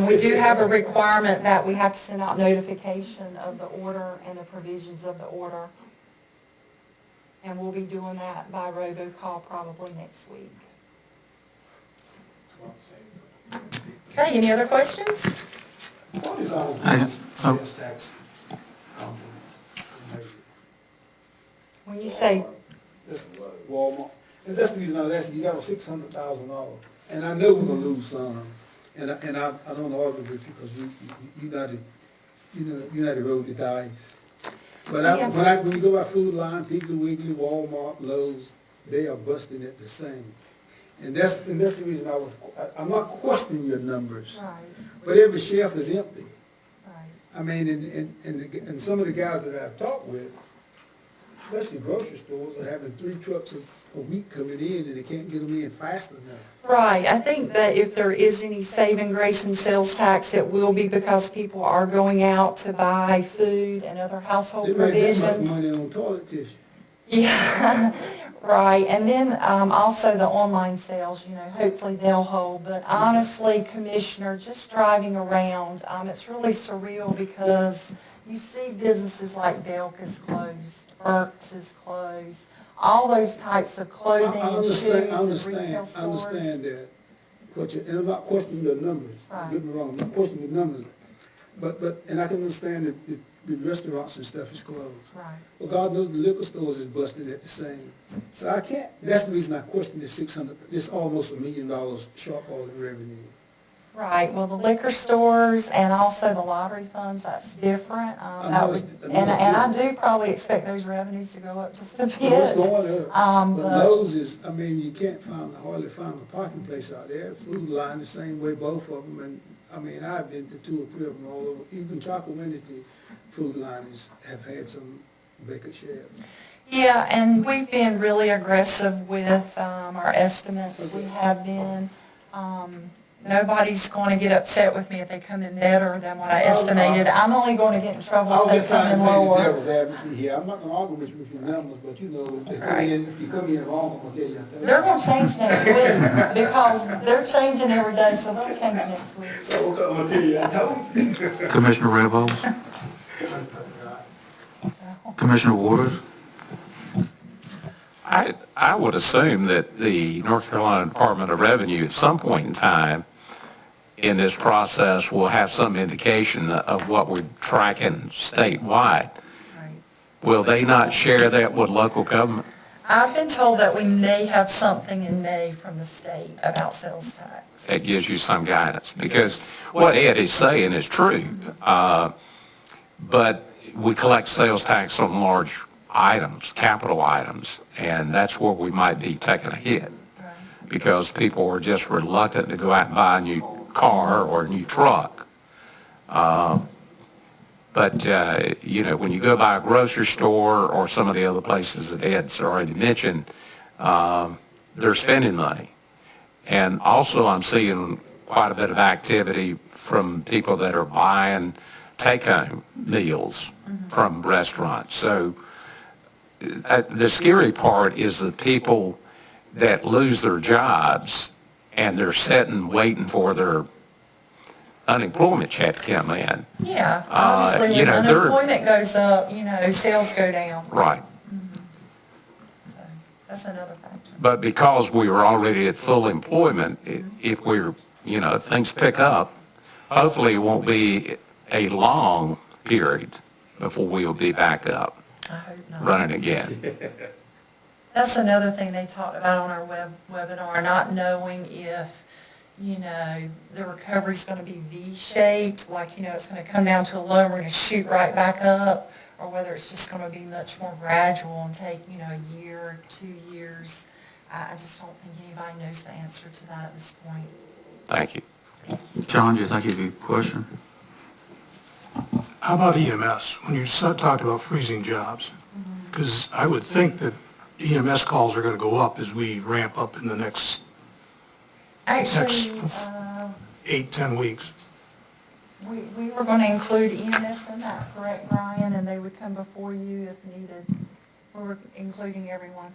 We do have a requirement that we have to send out notification of the order and the provisions of the order. And we'll be doing that by robocall probably next week. Okay, any other questions? What is our sales tax come from? When you say, That's Walmart. And that's the reason I was asking, you got $600,000. And I know we're gonna lose some. And I don't argue with you because you're not the road to dice. But when you go by Food Line, Piggly Wiggly, Walmart, Lowe's, they are busting at the same. And that's the reason I'm not questioning your numbers. right, But every shelf is empty. right. I mean, and some of the guys that I've talked with, especially grocery stores, are having 3 trucks a week coming in and they can't get them in fast enough. Right, I think that if there is any saving grace in sales tax, it will be because people are going out to buy food and other household They make that much provisions. money on toilet tissue. Yeah, right, and then also the online sales, hopefully they'll hold. But honestly, Commissioner, just driving around, it's really surreal because you see businesses like Belk is closed, Burke's is closed, all those types of clothing and shoes and retail stores. I understand that. And I'm not questioning your numbers. Right. Don't get me wrong, I'm not questioning your numbers. And I can understand that the restaurants and stuff is closed. Right. Well, God knows the liquor stores is busting at the same. So I can't, that's the reason I question this almost $1 million shortfall in revenue. Right, well, the liquor stores and also the lottery funds, that's different. And I do probably expect those revenues to go up just a bit. It's going up. But but- Lowe's is, you can't hardly find a parking place out there. Food Line the same way, both of them. And I've been to 2 or 3 of them all over. Even Chocowinity Food Line have had some vacant shelves. Yeah, and we've been really aggressive with our estimates. We have been. Nobody's going to get upset with me if they come in better than what I estimated. I'm only going to get in trouble I was if just they come trying in to play the lower. devil's advocate here. I'm not going to argue with your numbers, but if you come in wrong, I'm going to tell you that. They're going to change next week because they're changing every day, so they'll change next week. So I'm going to tell you, I told you. Commissioner Rebels? Commissioner Waters? I would assume that the North Carolina Department of Revenue at some point in time in this process will have some indication of what we're tracking statewide. Right. Will they not share that with local government? I've been told that we may have something in May from the state about sales tax. That gives you some guidance, because what Ed is saying is true. But we collect sales tax on large items, capital items, and that's where we might be taking a hit, because people are just reluctant to go out and buy a new car or a new truck But, when you go by a grocery store or some of the other places that Ed's already mentioned, they're spending money. And also I'm seeing quite a bit of activity from people that are buying take-home meals from restaurants. So the scary part is the people that lose their jobs and they're sitting waiting for their unemployment check to come in. Yeah, obviously when unemployment goes up, sales go down. Right. So that's another factor. But because we were already at full employment, if we're, if things pick up, hopefully it won't be a long period before we'll be back up, I hope not. running again. That's another thing they talked about on our webinar, not knowing if, the recovery's going to be V-shaped, like, it's going to come down to a low and we're going to shoot right back up, or whether it's just going to be much more gradual and take, a year, 2 years. I just don't think anybody knows the answer to that at this point. Thank you. John, do you think you have a question? How about EMS, when you talked about freezing jobs? Because I would think that EMS calls are going to go up as we ramp up in the next Actually, 8-10 weeks. we were going to include EMS in that, correct, Brian? And they would come before you if needed. We were including everyone.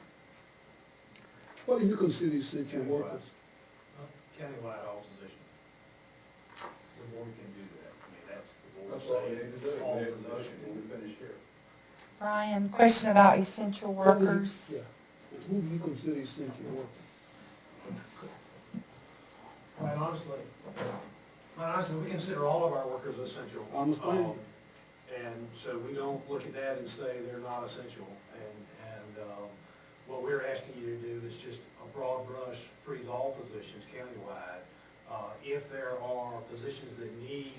What do you consider essential workers? Countywide all positions. The board can do that. I mean, that's the board saying all positions. When we finish here. Brian, question about essential workers. Yeah. Who do you consider essential workers? Quite honestly, we consider all of our workers essential. I understand. And so we don't look at that and say they're not essential. And what we're asking you to do is just a broad brush, freeze all positions countywide. If there are positions that need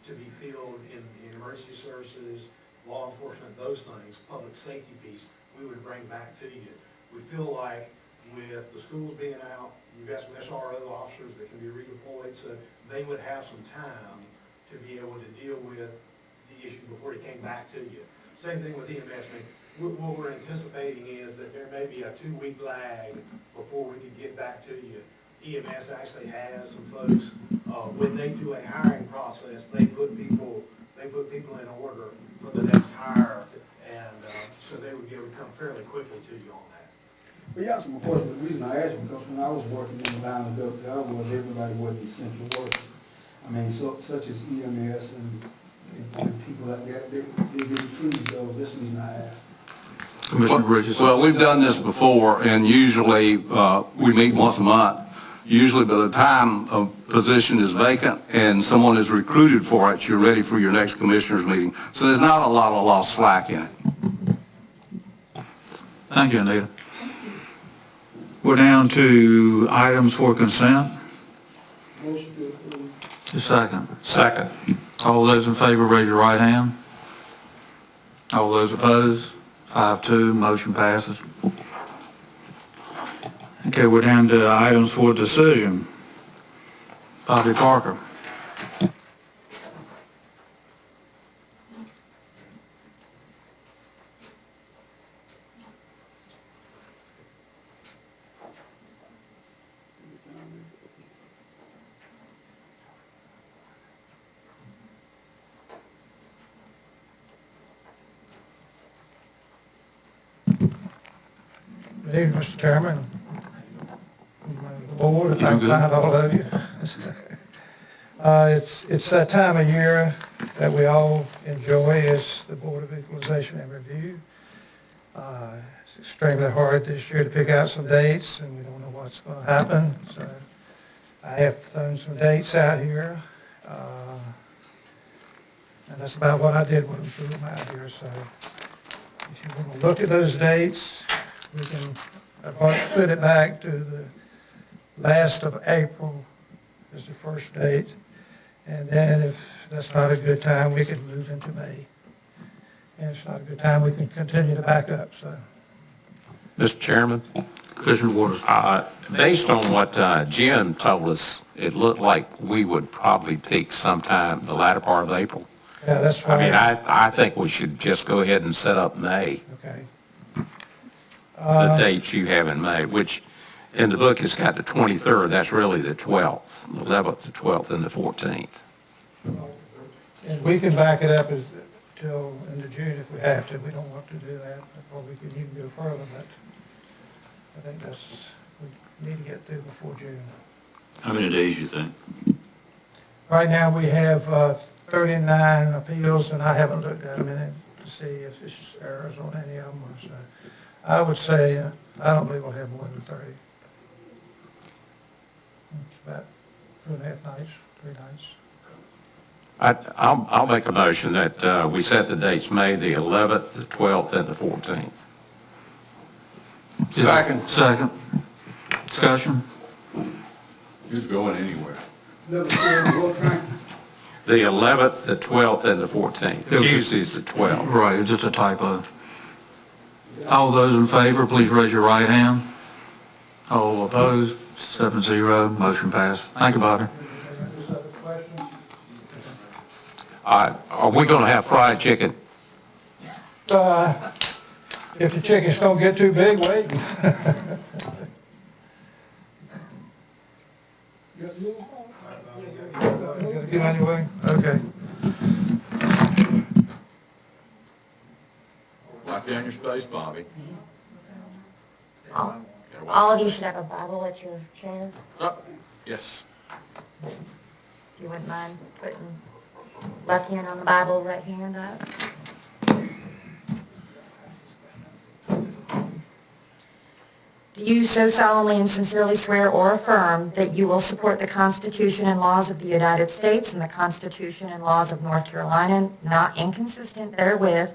to be filled in emergency services, law enforcement, those things, public safety piece, we would bring back to you. We feel like with the schools being out, you've got some SRO officers that can be redeployed, so they would have some time to be able to deal with the issue before it came back to you. Same thing with EMS. I mean, what we're anticipating is that there may be a 2-week lag before we can get back to you. EMS actually has some folks, when they do a hiring process, they put people in order for the next hire, and so they would be able to come fairly quickly to you on that. Well, yeah, some questions. The reason I asked you, because when I was working in the line of WWI, was everybody wasn't essential workers. I mean, such as EMS and people like that, they didn't freeze those. That's the reason I asked. Commissioner Bridges? Well, we've done this before, and usually we meet once a month. Usually by the time a position is vacant and someone is recruited for it, you're ready for your next commissioners meeting. So there's not a lot of lost slack in it. Thank you, Anita. We're down to items for consent. Motion to approve. A second. Second. All those in favor, raise your right hand. All those opposed, 5-2, motion passes. Okay, we're down to items for decision. Bobby Parker. Good evening, Mr. Chairman, the board, if I can find all of you. It's that time of year that we all enjoy as the Board of Equalization and Review. It's extremely hard this year to pick out some dates, and we don't know what's going to happen. So I have thrown some dates out here, and that's about what I did with them, threw them out here. So if you want to look at those dates, we can put it back to the last of April is the first date. And then if that's not a good time, we can move into May. And if it's not a good time, we can continue to back up, so. Mr. Chairman, Commissioner Waters. based on what Jim told us it looked like we would probably peak sometime the latter part of April. Yeah, that's I mean, right. I think we should just go ahead and set up May, Okay. the dates you have in May, which in the book it's got the 23rd, that's really the 12th, the 11th, the 12th, and the 14th. And we can back it up till into June if we have to. We don't want to do that, or we could even go further, but I think we need to get through before June. How many days you think? Right now, we have 39 appeals, and I haven't looked at them to see if there's errors on any of them. So I would say, I don't believe we'll have more than 30. It's about 2.5 nights, 3 nights. I'll make a motion that we set the dates May the 11th, the 12th, and the 14th. Second. Second. Discussion? Who's going anywhere? Let me say, what, Frank? The 11th, the 12th, and the 14th. Tuesday's the 12th. Right, it's just a typo. All those in favor, please raise your right hand. All opposed, 7-0, motion passed. Thank you, Bobby. Are we going to have fried chicken? If the chickens don't get too big, wait. You got to move on? You anyway? Okay. Lock down your space, Bobby. All of you should have a Bible at your chair. Oh, yes. If you wouldn't mind putting left hand on the Bible, right hand up. Do you so solemnly and sincerely swear or affirm that you will support the Constitution and laws of the United States and the Constitution and laws of North Carolina, not inconsistent therewith,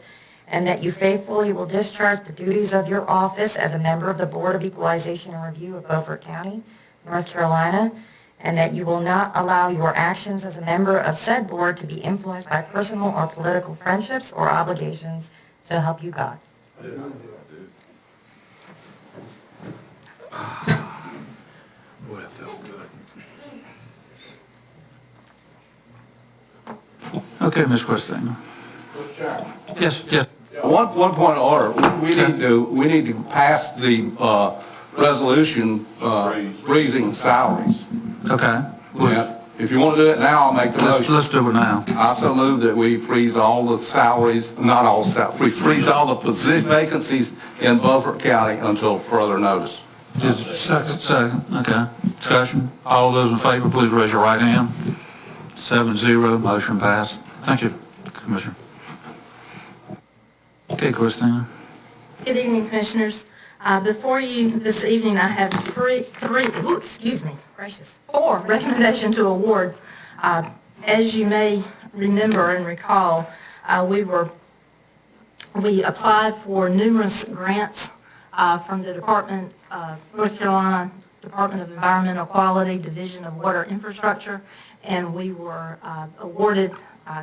and that you faithfully will discharge the duties of your office as a member of the Board of Equalization and Review of Beaufort County, North Carolina, and that you will not allow your actions as a member of said board to be influenced by personal or political friendships or obligations, so help you God? Boy, that felt good. Okay, Ms. Christina. Yes, yes. One point of order, we need to pass the resolution freezing salaries. Okay. Yeah. If you want to do it now, I'll make the motion. Let's do it now. I so move that we freeze all the salaries, not all salaries, we freeze all the position vacancies in Beaufort County until further notice. Just second, okay. Discussion? All those in favor, please raise your right hand. 7-0, motion passed. Thank you, Commissioner. Okay, Christina. Good evening, Commissioners. Before you this evening, I have four recommendations to awards. As you may remember and recall, we applied for numerous grants from the North Carolina Department of Environmental Quality, Division of Water Infrastructure, and we were awarded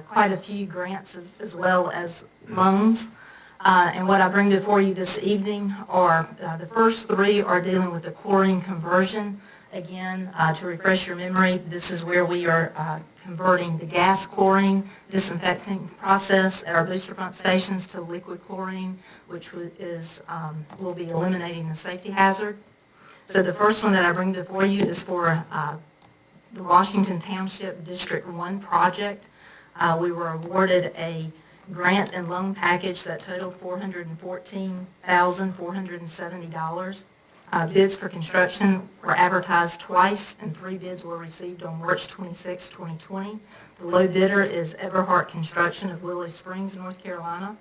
quite a few grants as well as loans. And what I bring before you this evening are, the first three are dealing with the chlorine conversion. Again, to refresh your memory, this is where we are converting the gas chlorine disinfecting process at our booster pump stations to liquid chlorine, which will be eliminating the safety hazard. So the first one that I bring before you is for the Washington Township District 1 project. We were awarded a grant and loan package that totaled $414,470. Bids for construction were advertised twice, and 3 bids were received on March 26, 2020. The low bidder is Everhart Construction of Willow Springs, North Carolina.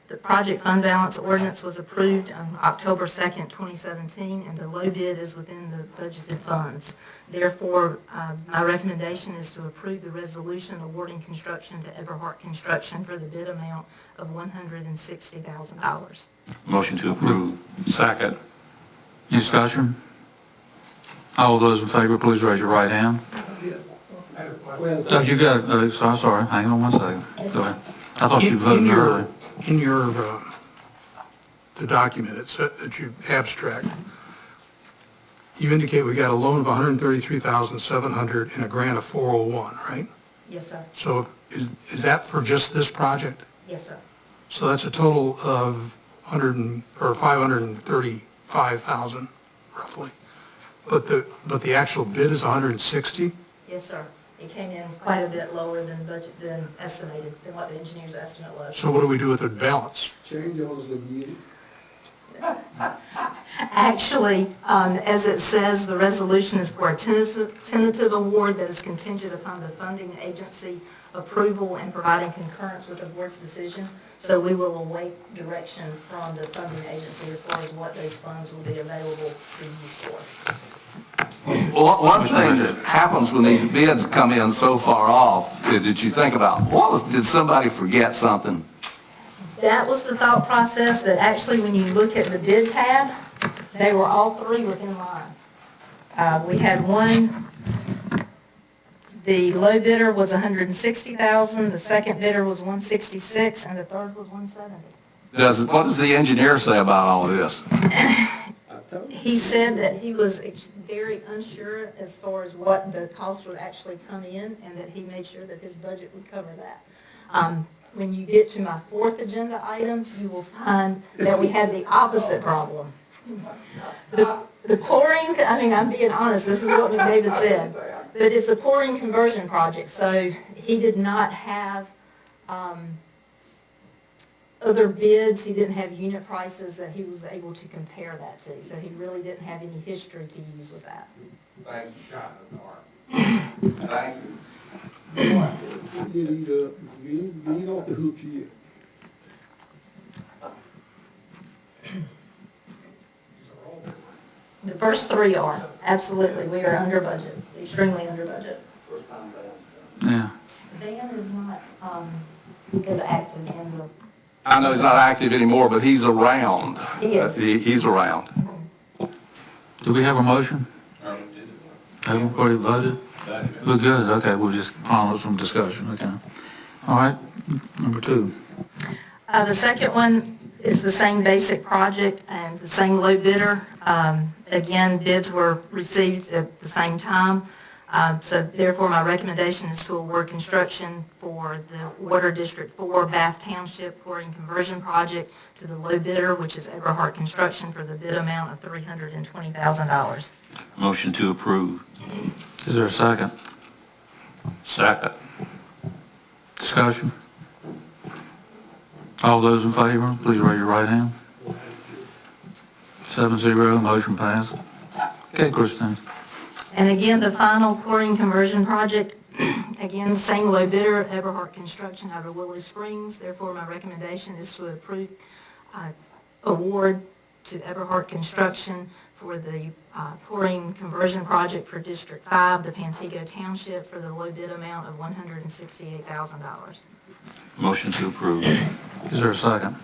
The project fund balance ordinance was approved on October 2nd, 2017, and the low bid is within the budgeted funds. Therefore, my recommendation is to approve the resolution awarding construction to Everhart Construction for the bid amount of $160,000. Motion to approve. Second. Any discussion? All those in favor, please raise your right hand. Well, You got it. Sorry, hang on one second. Go ahead. I thought you voted earlier. In your, the document, it said that you abstract, you indicate we got a loan of $133,700 and a grant of 401, right? Yes, sir. So is that for just this project? Yes, sir. So that's a total of 535,000 roughly. But the actual bid is 160? Yes, sir. It came in quite a bit lower than budget, than estimated, than what the engineer's estimate was. So what do we do with the balance? Change orders again. Actually, as it says, the resolution is for a tentative award that is contingent upon the funding agency approval and providing concurrence with the board's decision. So we will await direction from the funding agency as far as what those funds will be available to use for. Well, one thing that happens when these bids come in so far off, did you think about, did somebody forget something? That was the thought process, but actually when you look at the bid tab, they were all three within line. We had one, the low bidder was $160,000, the second bidder was $166,000, and the third was $170,000. What does the engineer say about all of this? He said that he was very unsure as far as what the cost would actually come in, and that he made sure that his budget would cover that. When you get to my fourth agenda item, you will find that we had the opposite problem. The chlorine, I'm being honest, this is what McDavid said, but it's a chlorine conversion project, so he did not have other bids, he didn't have unit prices that he was able to compare that to, so he really didn't have any history to use with that. Thank you, Sean. Thank you. You ain't off the hook yet. The first three are, absolutely, we are under budget, extremely under budget. Yeah. Van is not as active in the... I know he's not active anymore, but he's around. He is. He's around. Do we have a motion? I Have we already voted? We're good, okay, we'll just follow some discussion, okay. All right, number 2. The second one is the same basic project and the same low bidder. Again, bids were received at the same time. So therefore, my recommendation is to award construction for the Water District 4 Bath Township Chlorine Conversion Project to the low bidder, which is Eberhart Construction, for the bid amount of $320,000. Motion to approve. Is there a second? Second. Discussion? All those in favor, please raise your right hand. 7-0, motion passed. Okay, Christine. And again, the final chlorine conversion project, again, the same low bidder, Eberhart Construction out of Willow Springs. Therefore, my recommendation is to approve award to Eberhart Construction for the chlorine conversion project for District 5, the Pantego Township, for the low bid amount of $168,000. Motion to approve. Is there a second?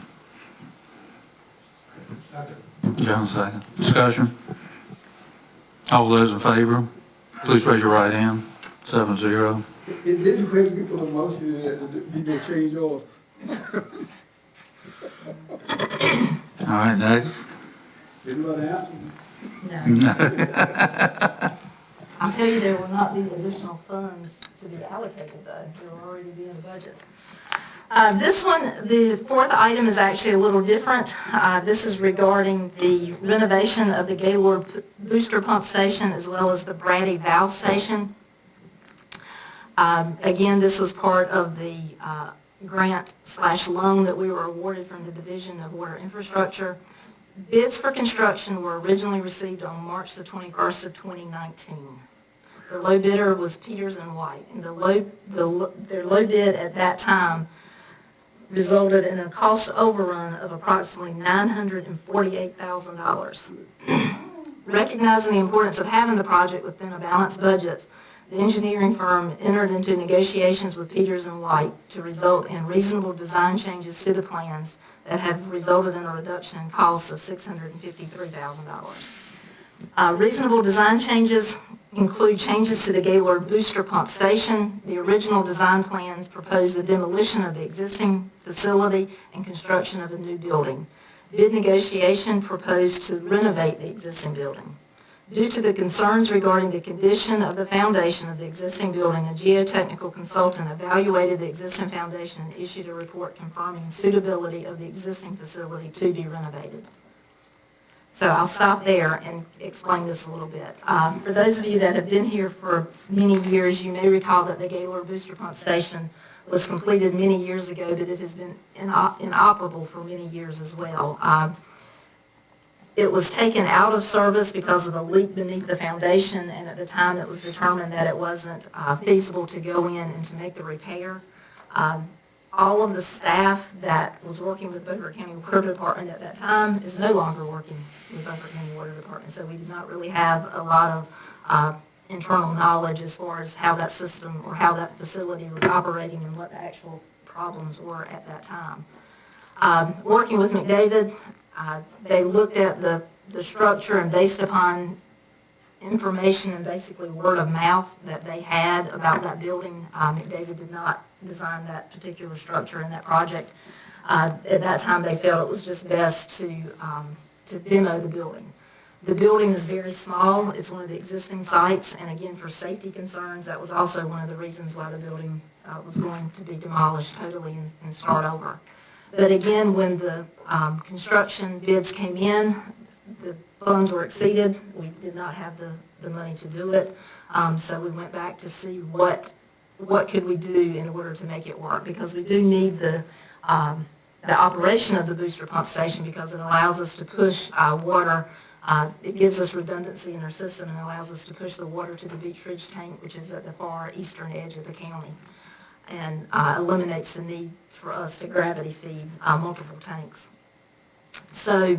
John, second. Discussion? All those in favor, please raise your right hand. 7-0. It didn't require me for the motion that you don't change orders. All right, next. Anybody else? No. I'll tell you, there will not be additional funds to be allocated, though. There will already be in the budget. This one, the fourth item is actually a little different. This is regarding the renovation of the Gaylord Booster Pump Station as well as the Brady Valve Station. Again, this was part of the grant/loan that we were awarded from the Division of Water Infrastructure. Bids for construction were originally received on March the 21st of 2019. The low bidder was Peters and White, and their low bid at that time resulted in a cost overrun of approximately $948,000. Recognizing the importance of having the project within a balanced budget, the engineering firm entered into negotiations with Peters and White to result in reasonable design changes to the plans that have resulted in a reduction in costs of $653,000. Reasonable design changes include changes to the Gaylord Booster Pump Station. The original design plans proposed the demolition of the existing facility and construction of a new building. Bid negotiation proposed to renovate the existing building. Due to the concerns regarding the condition of the foundation of the existing building, a geotechnical consultant evaluated the existing foundation and issued a report confirming suitability of the existing facility to be renovated. So I'll stop there and explain this a little bit. For those of you that have been here for many years, you may recall that the Gaylord Booster Pump Station was completed many years ago, but it has been inoperable for many years as well. It was taken out of service because of a leak beneath the foundation, and at the time it was determined that it wasn't feasible to go in and to make the repair. All of the staff that was working with Beaufort County Water Department at that time is no longer working with Beaufort County Water Department, so we did not really have a lot of internal knowledge as far as how that system or how that facility was operating and what the actual problems were at that time. Working with McDavid, they looked at the structure, and based upon information and basically word of mouth that they had about that building, McDavid did not design that particular structure in that project. At that time, they felt it was just best to demo the building. The building is very small. It's one of the existing sites, and again, for safety concerns, that was also one of the reasons why the building was going to be demolished totally and start over. But again, when the construction bids came in, the funds were exceeded. We did not have the money to do it, so we went back to see what could we do in order to make it work, because we do need the operation of the booster pump station, because it allows us to push water. It gives us redundancy in our system and allows us to push the water to the Beach Ridge tank, which is at the far eastern edge of the county, and eliminates the need for us to gravity feed multiple tanks. So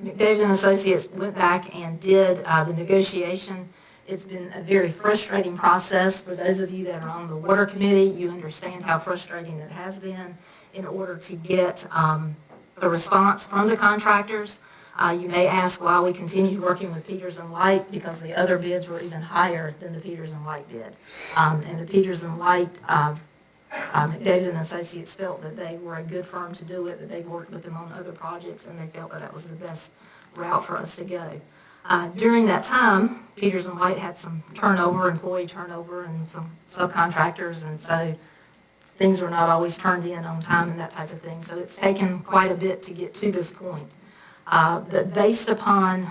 McDavid and Associates went back and did the negotiation. It's been a very frustrating process. For those of you that are on the water committee, you understand how frustrating it has been in order to get a response from the contractors. You may ask why we continued working with Peters & White, because the other bids were even higher than the Peters & White bid. And the Peters & White, McDavid and Associates felt that they were a good firm to do it, that they've worked with them on other projects, and they felt that that was the best route for us to go. During that time, Peters & White had some turnover, employee turnover, and some subcontractors, and so things were not always turned in on time and that type of thing. So it's taken quite a bit to get to this point. But based upon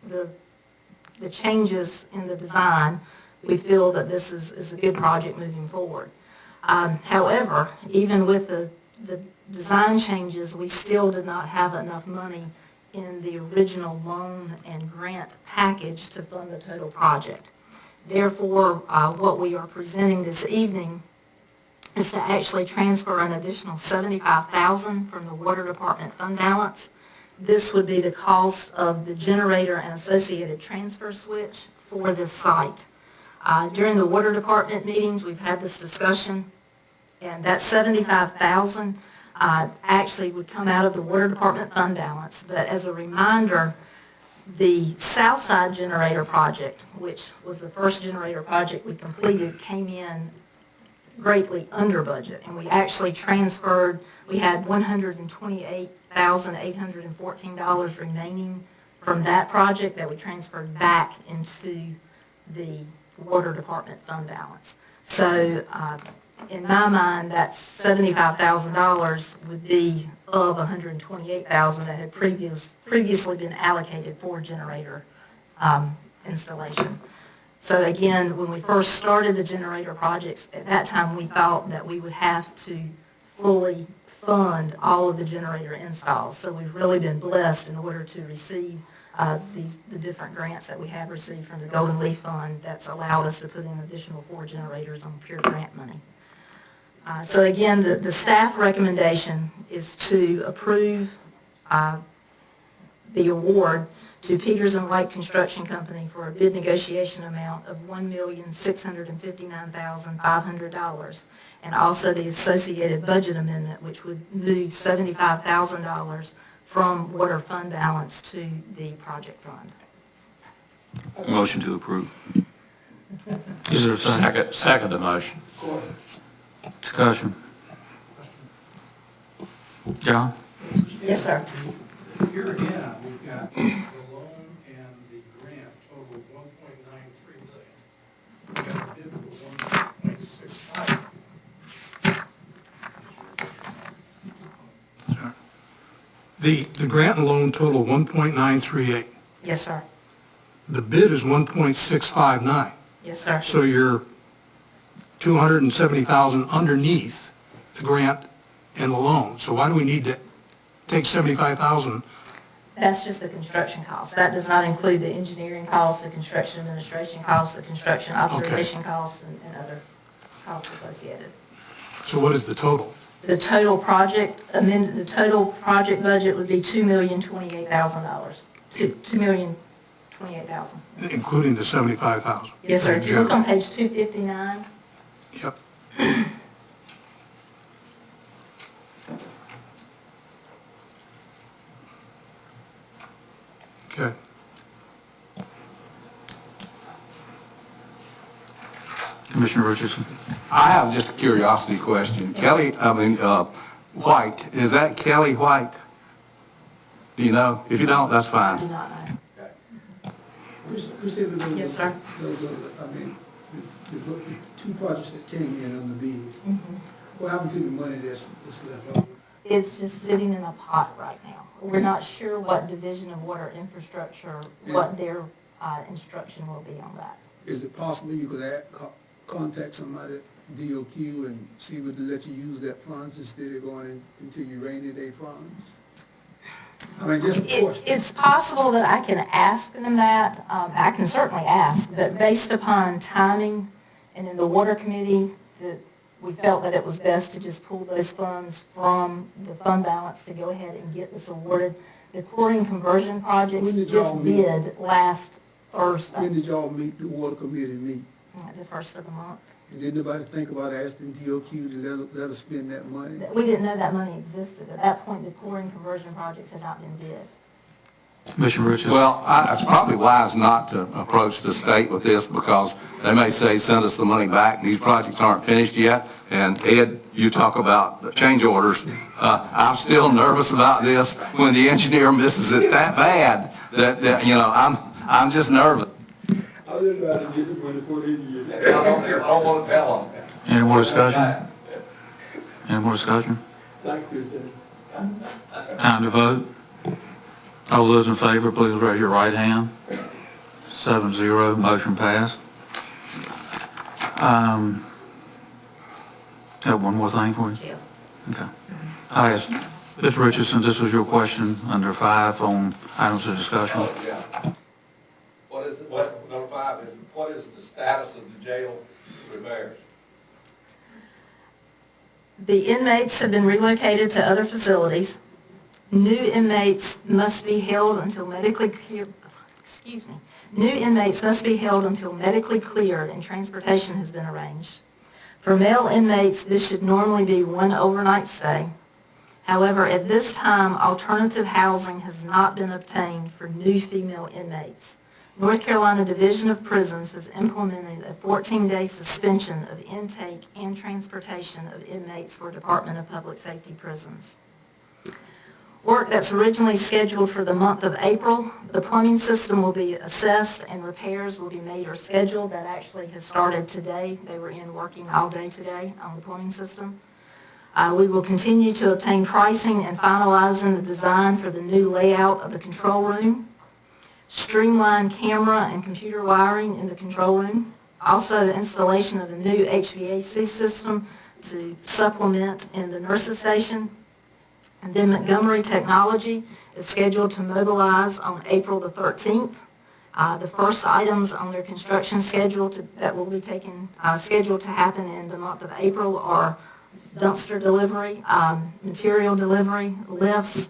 the changes in the design, we feel that this is a good project moving forward. However, even with the design changes, we still did not have enough money in the original loan and grant package to fund the total project. Therefore, what we are presenting this evening is to actually transfer an additional $75,000 from the Water Department fund balance. This would be the cost of the generator and associated transfer switch for this site. During the Water Department meetings, we've had this discussion, and that $75,000 actually would come out of the Water Department fund balance. But as a reminder, the Southside generator project, which was the first generator project we completed, came in greatly under budget, and we actually transferred, we had $128,814 remaining from that project that we transferred back into the Water Department fund balance. So in my mind, that $75,000 would be of $128,000 that had previously been allocated for generator installation. So again, when we first started the generator projects, at that time we thought that we would have to fully fund all of the generator installs. So we've really been blessed in order to receive the different grants that we have received from the Golden Leaf Fund that's allowed us to put in additional 4 generators on pure grant money. So again, the staff recommendation is to approve the award to Peters & White Construction Company for a bid negotiation amount of $1,659,500, and also the associated budget amendment, which would move $75,000 from water fund balance to the project fund. Motion to approve. Is there a second? Second the motion. Discussion. John? Yes, sir. Here again, we've got the loan The grant and loan total 1.938. Yes, sir. The bid is 1.659. Yes, sir. So you're 270,000 underneath the grant and the loan. So why do we need to take 75,000? That's just the construction cost. That does not include the engineering costs, the construction administration costs, the construction observation costs, and other costs associated. So what is the total? The total project budget would be $2,028,000. $2,028,000. Including the 75,000? Yes, sir. If you look on page 259, Yep. Okay. Commissioner Richardson. I have just a curiosity question. White, is that Kelly White? Do you know? If you don't, that's I fine. do not know. Yes, sir. The two projects that came in on the bid, what happened to the money that's left over? It's just sitting in a pot right now. We're not sure what Division of Water Infrastructure, what their instruction will be on that. Is it possible you could contact somebody at DOQ and see would they let you use that funds instead of going into your rainy day funds? I mean, just a question. It's possible that I can ask them that. I can certainly ask, but based upon timing and in the Water Committee, we felt that it was best to just pull those funds from the fund balance to go ahead and get this awarded. The chlorine conversion projects just bid last Thursday. When did y'all meet, the Water Committee meet? The first of the month. And did nobody think about asking DOQ to let us spend that money? We didn't know that money existed. At that point, the chlorine conversion projects had not been bid. Commissioner Richardson. Well, it's probably wise not to approach the state with this because they may say, send us the money back, these projects aren't finished yet. And Ed, you talk about change orders. I'm still nervous about this when the engineer misses it that bad that you know, I'm just nervous. I was just about to get the money for the year. I don't want to tell them. Any more discussion? Any more discussion? Thank you, sir. Time to vote. All those in favor, please raise your right hand. 7-0, motion passed. Have one more thing for you? Okay. I asked, Mr. Richardson, this was your question under 5 on items of discussion. Oh, yeah. Number 5 is, what is the status of the jail repairs? The inmates have been relocated to other facilities. New inmates must be held until medically cleared, New inmates must be held until medically cleared and transportation has been arranged. For male inmates, this should normally be one overnight stay. However, at this time, alternative housing has not been obtained for new female inmates. North Carolina Division of Prisons has implemented a 14-day suspension of intake and transportation of inmates for Department of Public Safety prisons. Work that's originally scheduled for the month of April, the plumbing system will be assessed and repairs will be made or scheduled. That actually has started today. They were in working all day today on the plumbing system. We will continue to obtain pricing and finalizing the design for the new layout of the control room, streamline camera and computer wiring in the control room, also installation of a new HVAC system to supplement in the nurses station. And then Montgomery Technology is scheduled to mobilize on April the 13th. The first items on their construction schedule that will be scheduled to happen in the month of April are dumpster delivery, material delivery, lifts.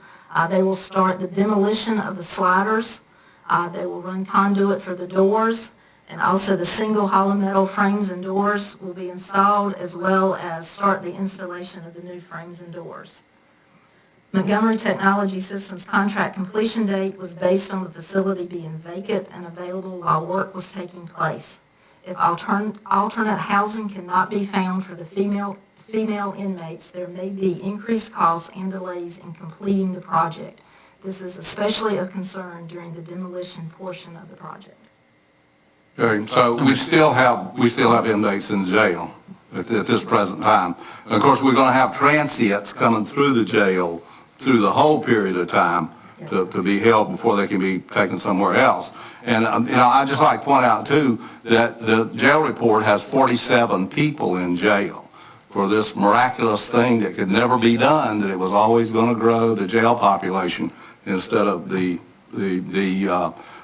They will start the demolition of the sliders. They will run conduit for the doors, and also the single hollow metal frames and doors will be installed, as well as start the installation of the new frames and doors. Montgomery Technology Systems contract completion date was based on the facility being vacant and available while work was taking place. If alternate housing cannot be found for the female inmates, there may be increased costs and delays in completing the project. This is especially of concern during the demolition portion of the project. Okay, so we still have inmates in the jail at this present time. And of course, we're going to have transients coming through the jail through the whole period of time to be held before they can be taken somewhere else. And, I'd just like to point out, too, that the jail report has 47 people in jail for this miraculous thing that could never be done, that it was always going to grow the jail population instead of the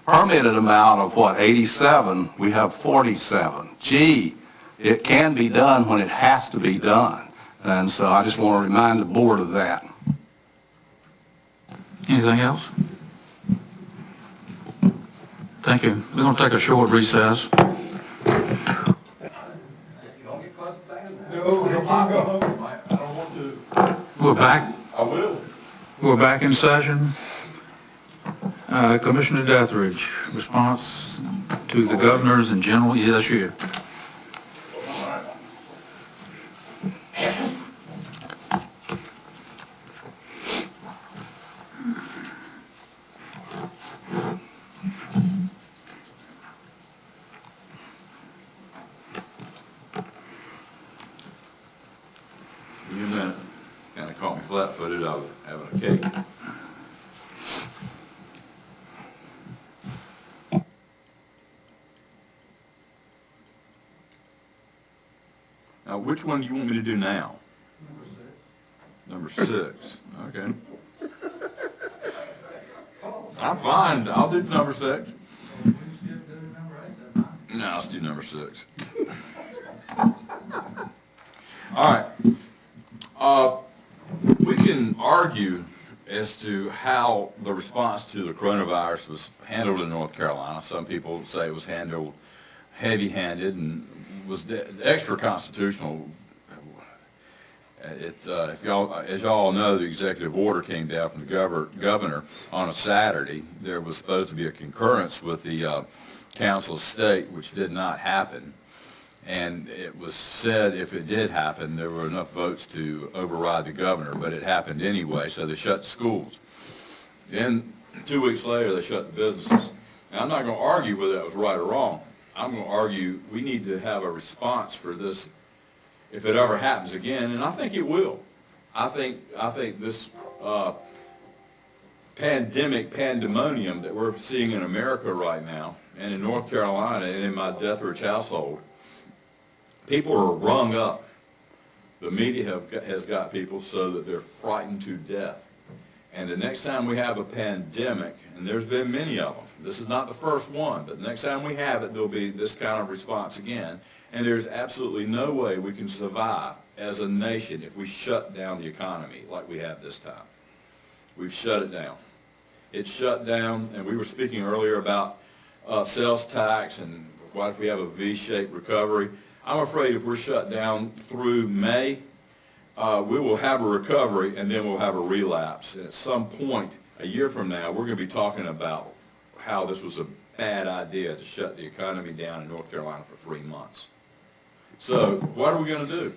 permitted amount of, 87? We have 47. Gee, it can be done when it has to be done. And so I just want to remind the board of that. Anything else? Thank you. We're going to take a short recess. We're back. I will. We're back in session. Commissioner Deathridge, response to the governors and general, yes, you. Give me a minute. Kind of caught me flat-footed. I was having a cake. Now, which one do you want me to do now? Number 6. Okay. I'm fine. I'll do number 6. No, let's do number 6. All right. We can argue as to how the response to the coronavirus was handled in North Carolina. Some people say it was handled heavy-handed and was extra constitutional. As y'all know, the executive order came down from the governor on a Saturday. There was supposed to be a concurrence with the Council of State, which did not happen. And it was said if it did happen, there were enough votes to override the governor, but it happened anyway, so they shut the schools. Then 2 weeks later, they shut the businesses. Now, I'm not going to argue whether that was right or wrong. I'm going to argue we need to have a response for this if it ever happens again, and I think it will. I think this pandemonium that we're seeing in America right now, and in North Carolina, and in my Deathridge household, people are rung up. The media has got people so that they're frightened to death. And the next time we have a pandemic, and there's been many of them, this is not the first one, but the next time we have it, there'll be this kind of response again. And there's absolutely no way we can survive as a nation if we shut down the economy like we have this time. We've shut it down. It's shut down, and we were speaking earlier about sales tax and what if we have a V-shaped recovery. I'm afraid if we're shut down through May, we will have a recovery and then we'll have a relapse. And at some point, a year from now, we're going to be talking about how this was a bad idea to shut the economy down in North Carolina for 3 months. So what are we going to do?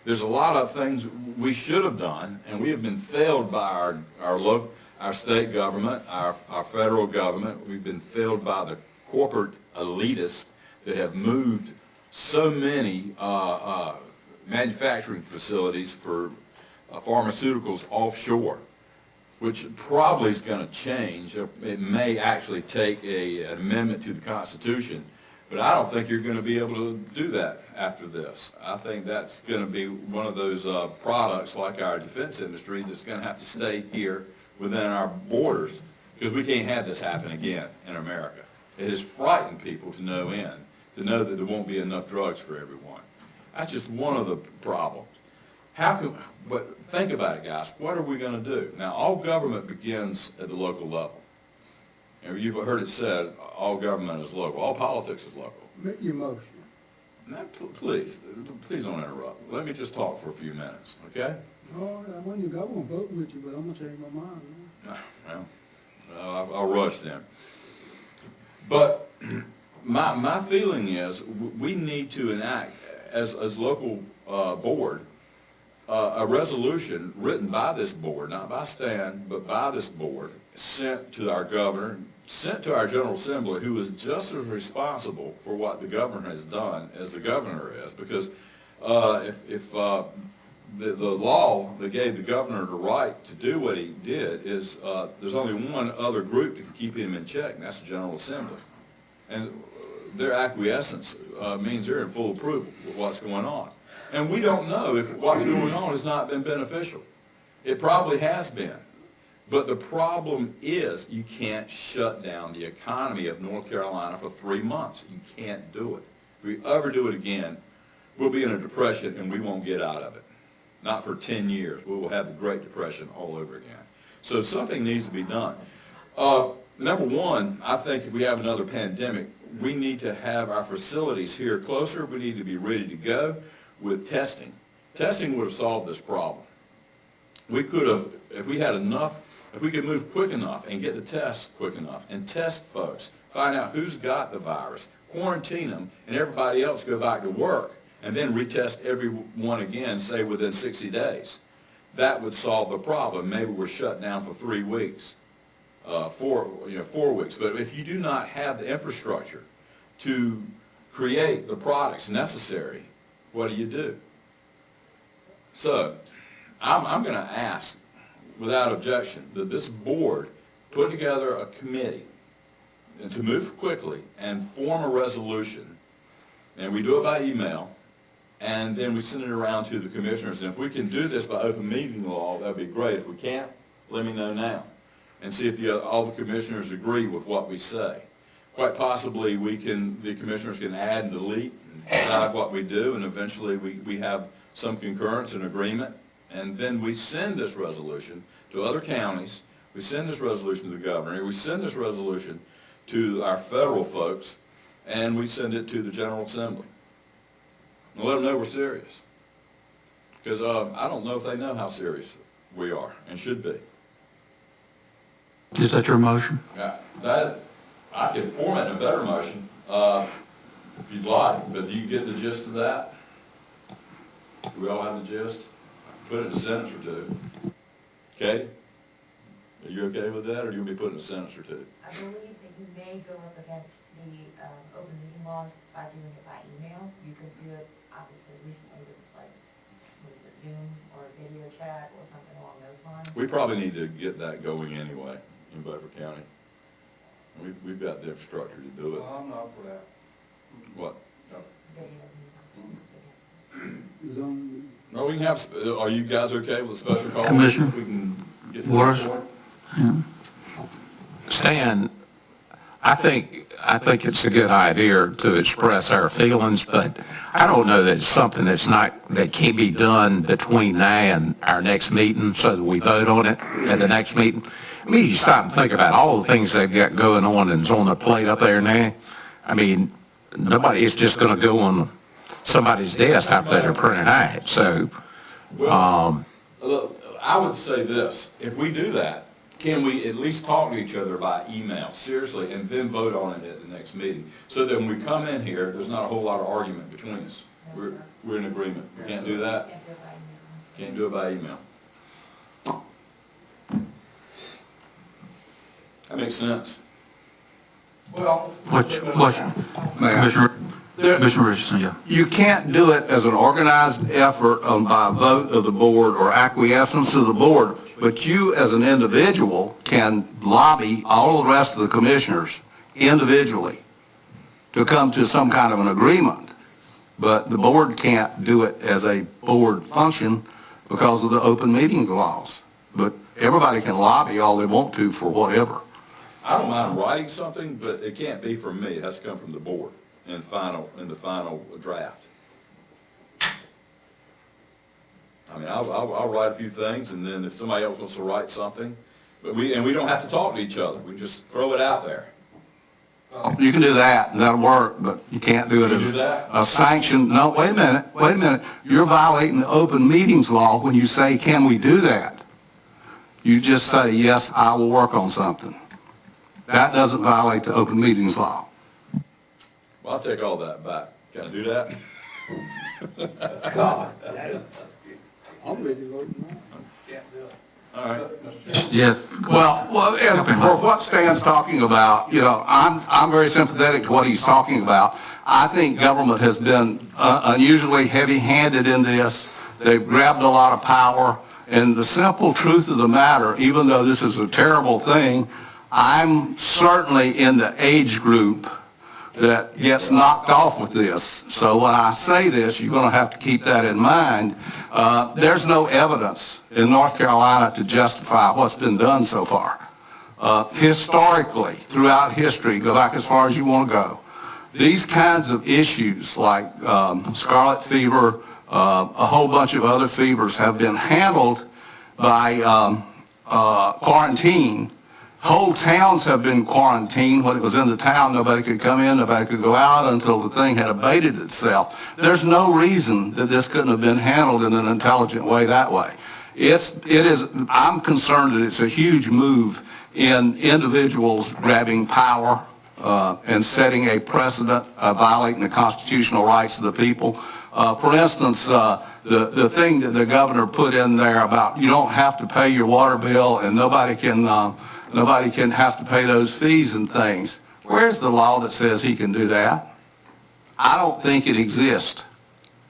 There's a lot of things we should have done, and we have been failed by our state government, our federal government. We've been failed by the corporate elitists that have moved so many manufacturing facilities for pharmaceuticals offshore, which probably is going to change. It may actually take an amendment to the Constitution, but I don't think you're going to be able to do that after this. I think that's going to be one of those products like our defense industry that's going to have to stay here within our borders, because we can't have this happen again in America. It has frightened people to no end, to know that there won't be enough drugs for everyone. That's just one of the problems. But think about it, guys. What are we going to do? Now, all government begins at the local level. And you've heard it said, all government is local. All politics is local. Make your motion. Now, please don't interrupt. Let me just talk for a few minutes, okay? No, I wouldn't vote with you, but I'm going to change my mind. Well, I'll rush then. But my feeling is we need to enact, as local board, a resolution written by this board, not by Stan, but by this board, sent to our governor, sent to our General Assembly, who is just as responsible for what the governor has done as the governor is. Because if the law that gave the governor the right to do what he did is, there's only one other group that can keep him in check, and that's the General Assembly. And their acquiescence means they're in full approval with what's going on. And we don't know if what's going on has not been beneficial. It probably has been. But the problem is you can't shut down the economy of North Carolina for 3 months. You can't do it. If we ever do it again, we'll be in a depression and we won't get out of it. Not for 10 years. We will have the Great Depression all over again. So something needs to be done. Number one, I think if we have another pandemic, we need to have our facilities here closer. We need to be ready to go with testing. Testing would have solved this problem. We could have, if we had enough, if we could move quick enough and get the tests quick enough and test folks, find out who's got the virus, quarantine them, and everybody else go back to work, and then retest everyone again, say within 60 days. That would solve the problem. Maybe we're shut down for 3 weeks, 4 weeks. But if you do not have the infrastructure to create the products necessary, what do? So I'm going to ask, without objection, that this board put together a committee and to move quickly and form a resolution, and we do it by email, and then we send it around to the commissioners. And if we can do this by open meeting law, that'd be great. If we can't, let me know now, and see if all the commissioners agree with what we say. Quite possibly, the commissioners can add and delete and decide what we do, and eventually we have some concurrence and agreement. And then we send this resolution to other counties, we send this resolution to the governor, we send this resolution to our federal folks, and we send it to the General Assembly. And let them know we're serious. Because I don't know if they know how serious we are and should be. Is that your motion? That I could format a better motion if you'd like, but do you get the gist of that? Do we all have the gist? Put it in a sentence or two. Okay? Are you okay with that, or do you want me to put it in a sentence or two? I believe that you may go up against the open meeting laws by doing it by email. You could do it, obviously, recently with, like, what is it, Zoom or video chat or something along those lines. We probably need to get that going anyway in Beaufort County. We've got the infrastructure to do it. I'm not for that. What? Video, he's not against it. Zoom. No, we can have, are you guys okay with a special call? Commissioner? We can get to Morris? that point? Yeah. Stan, I think it's a good idea to express our feelings, but I don't know that it's something that can't be done between now and our next meeting so that we vote on it at the next meeting. I mean, you stop and think about all the things they've got going on and is on the plate up there now. I mean, nobody is just going to go on somebody's desk after they're printed out. So, Look, I would say this, if we do that, can we at least talk to each other by email, seriously, and then vote on it at the next meeting? So that when we come in here, there's not a whole lot of argument between us. We're in agreement. We can't do that? Can't do it by email. That makes sense. Well, Commissioner Richardson, yeah. you can't do it as an organized effort by a vote of the board or acquiescence of the board, but you as an individual can lobby all the rest of the commissioners individually to come to some kind of an agreement. But the board can't do it as a board function because of the open meeting laws. But everybody can lobby all they want to for whatever. I don't mind writing something, but it can't be from me. It has to come from the board in the final draft. I mean, I'll write a few things, and then if somebody else wants to write something, but we don't have to talk to each other. We can just throw it out there. You can do that, and that'll work, but you can't do it You do as that? a sanction. No, wait a minute. You're violating the open meetings law when you say, can we do that? You just say, yes, I will work on something. That doesn't violate the open meetings law. Well, I'll take all that back. Can I do that? God, I'm ready to vote now. All right. Yes. Well, and for what Stan's talking about, I'm very sympathetic to what he's talking about. I think government has been unusually heavy-handed in this. They've grabbed a lot of power. And the simple truth of the matter, even though this is a terrible thing, I'm certainly in the age group that gets knocked off with this. So when I say this, you're going to have to keep that in mind. There's no evidence in North Carolina to justify what's been done so far. Historically, throughout history, go back as far as you want to go, these kinds of issues like scarlet fever, a whole bunch of other fevers have been handled by quarantine. Whole towns have been quarantined. When it was in the town, nobody could come in, nobody could go out until the thing had abated itself. There's no reason that this couldn't have been handled in an intelligent way that way. I'm concerned that it's a huge move in individuals grabbing power and setting a precedent, violating the constitutional rights of the people. For instance, the thing that the governor put in there about you don't have to pay your water bill and nobody has to pay those fees and things. Where's the law that says he can do that? I don't think it exists.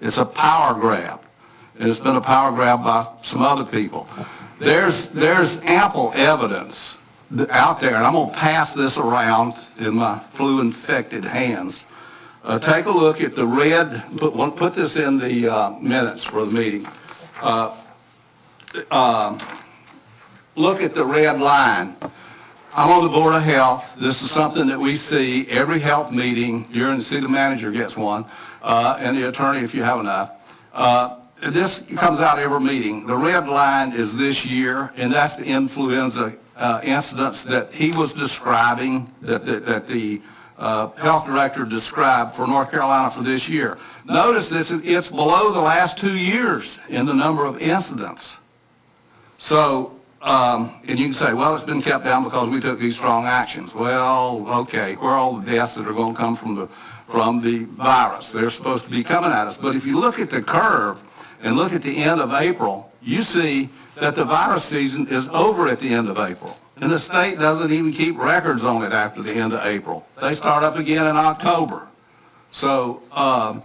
It's a power grab. And it's been a power grab by some other people. There's ample evidence out there, and I'm going to pass this around in my flu-infected hands. Take a look at the red, put this in the minutes for the meeting. Look at the red line. I'm on the Board of Health. This is something that we see every health meeting. You're in the city manager gets one, and the attorney if you have enough. This comes out every meeting. The red line is this year, and that's the influenza incidents that he was describing, that the health director described for North Carolina for this year. Notice this, it's below the last 2 years in the number of incidents. So, and you can say, well, it's been kept down because we took these strong actions. Well, okay, where are all the deaths that are going to come from the virus? They're supposed to be coming at us. But if you look at the curve and look at the end of April, you see that the virus season is over at the end of April. And the state doesn't even keep records on it after the end of April. They start up again in October. So I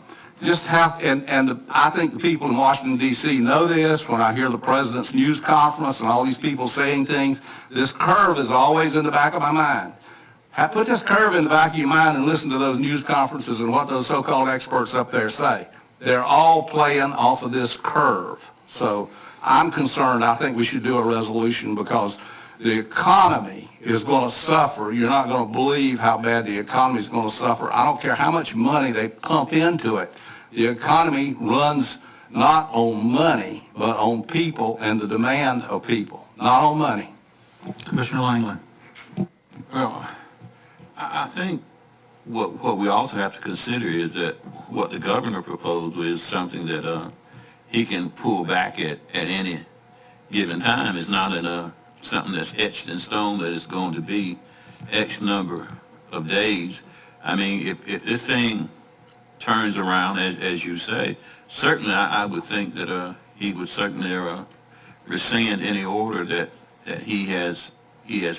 think the people in Washington, D.C. know this. When I hear the president's news conference and all these people saying things, this curve is always in the back of my mind. Put this curve in the back of your mind and listen to those news conferences and what those so-called experts up there say. They're all playing off of this curve. So I'm concerned. I think we should do a resolution because the economy is going to suffer. You're not going to believe how bad the economy is going to suffer. I don't care how much money they pump into it. The economy runs not on money, but on people and the demand of people, not on money. Commissioner Langley. Well, I think what we also have to consider is that what the governor proposed is something that he can pull back at any given time. It's not something that's etched in stone that it's going to be X number of days. I mean, if this thing turns around, as you say, certainly I would think that he would certainly rescind any order that he has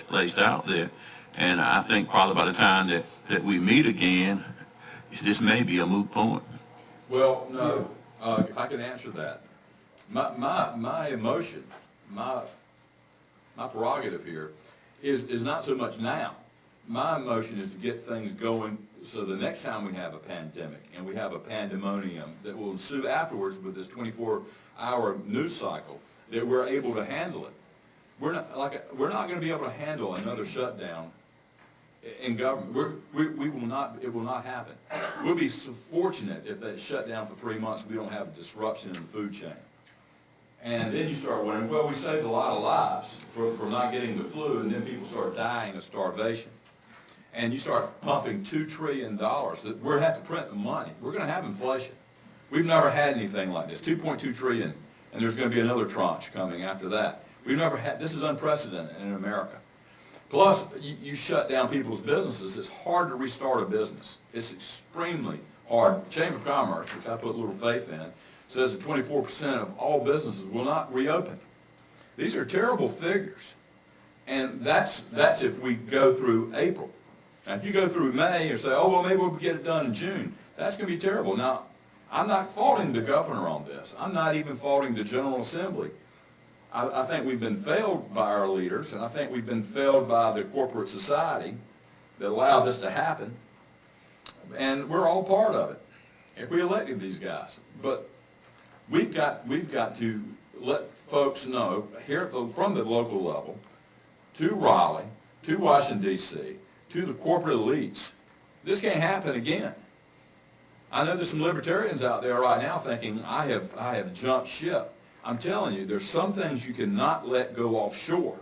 placed out there. And I think probably by the time that we meet again, this may be a moot point. Well, no, if I can answer that. My emotion, my prerogative here is not so much now. My emotion is to get things going so the next time we have a pandemic and we have a pandemonium that will ensue afterwards with this 24-hour news cycle, that we're able to handle it. We're not going to be able to handle another shutdown in government. We will not. It will not happen. We'll be so fortunate if they shut down for 3 months. We don't have a disruption in the food chain. And then you start wondering, well, we saved a lot of lives for not getting the flu, and then people start dying of starvation. And you start pumping $2 trillion. We're going to have to print the money. We're going to have inflation. We've never had anything like this, $2.2 trillion, and there's going to be another tranche coming after that. We've never had, this is unprecedented in America. Plus, you shut down people's businesses. It's hard to restart a business. It's extremely hard. Chamber of Commerce, which I put a little faith in, says that 24% of all businesses will not reopen. These are terrible figures. And that's if we go through April. Now, if you go through May and say, oh, well, maybe we'll get it done in June, that's going to be terrible. Now, I'm not faulting the governor on this. I'm not even faulting the General Assembly. I think we've been failed by our leaders, and I think we've been failed by the corporate society that allowed this to happen. And we're all part of it. If we elected these guys. But we've got to let folks know here from the local level, to Raleigh, to Washington, D.C., to the corporate elites, this can't happen again. I know there's some libertarians out there right now thinking, I have jumped ship. I'm telling you, there's some things you cannot let go offshore.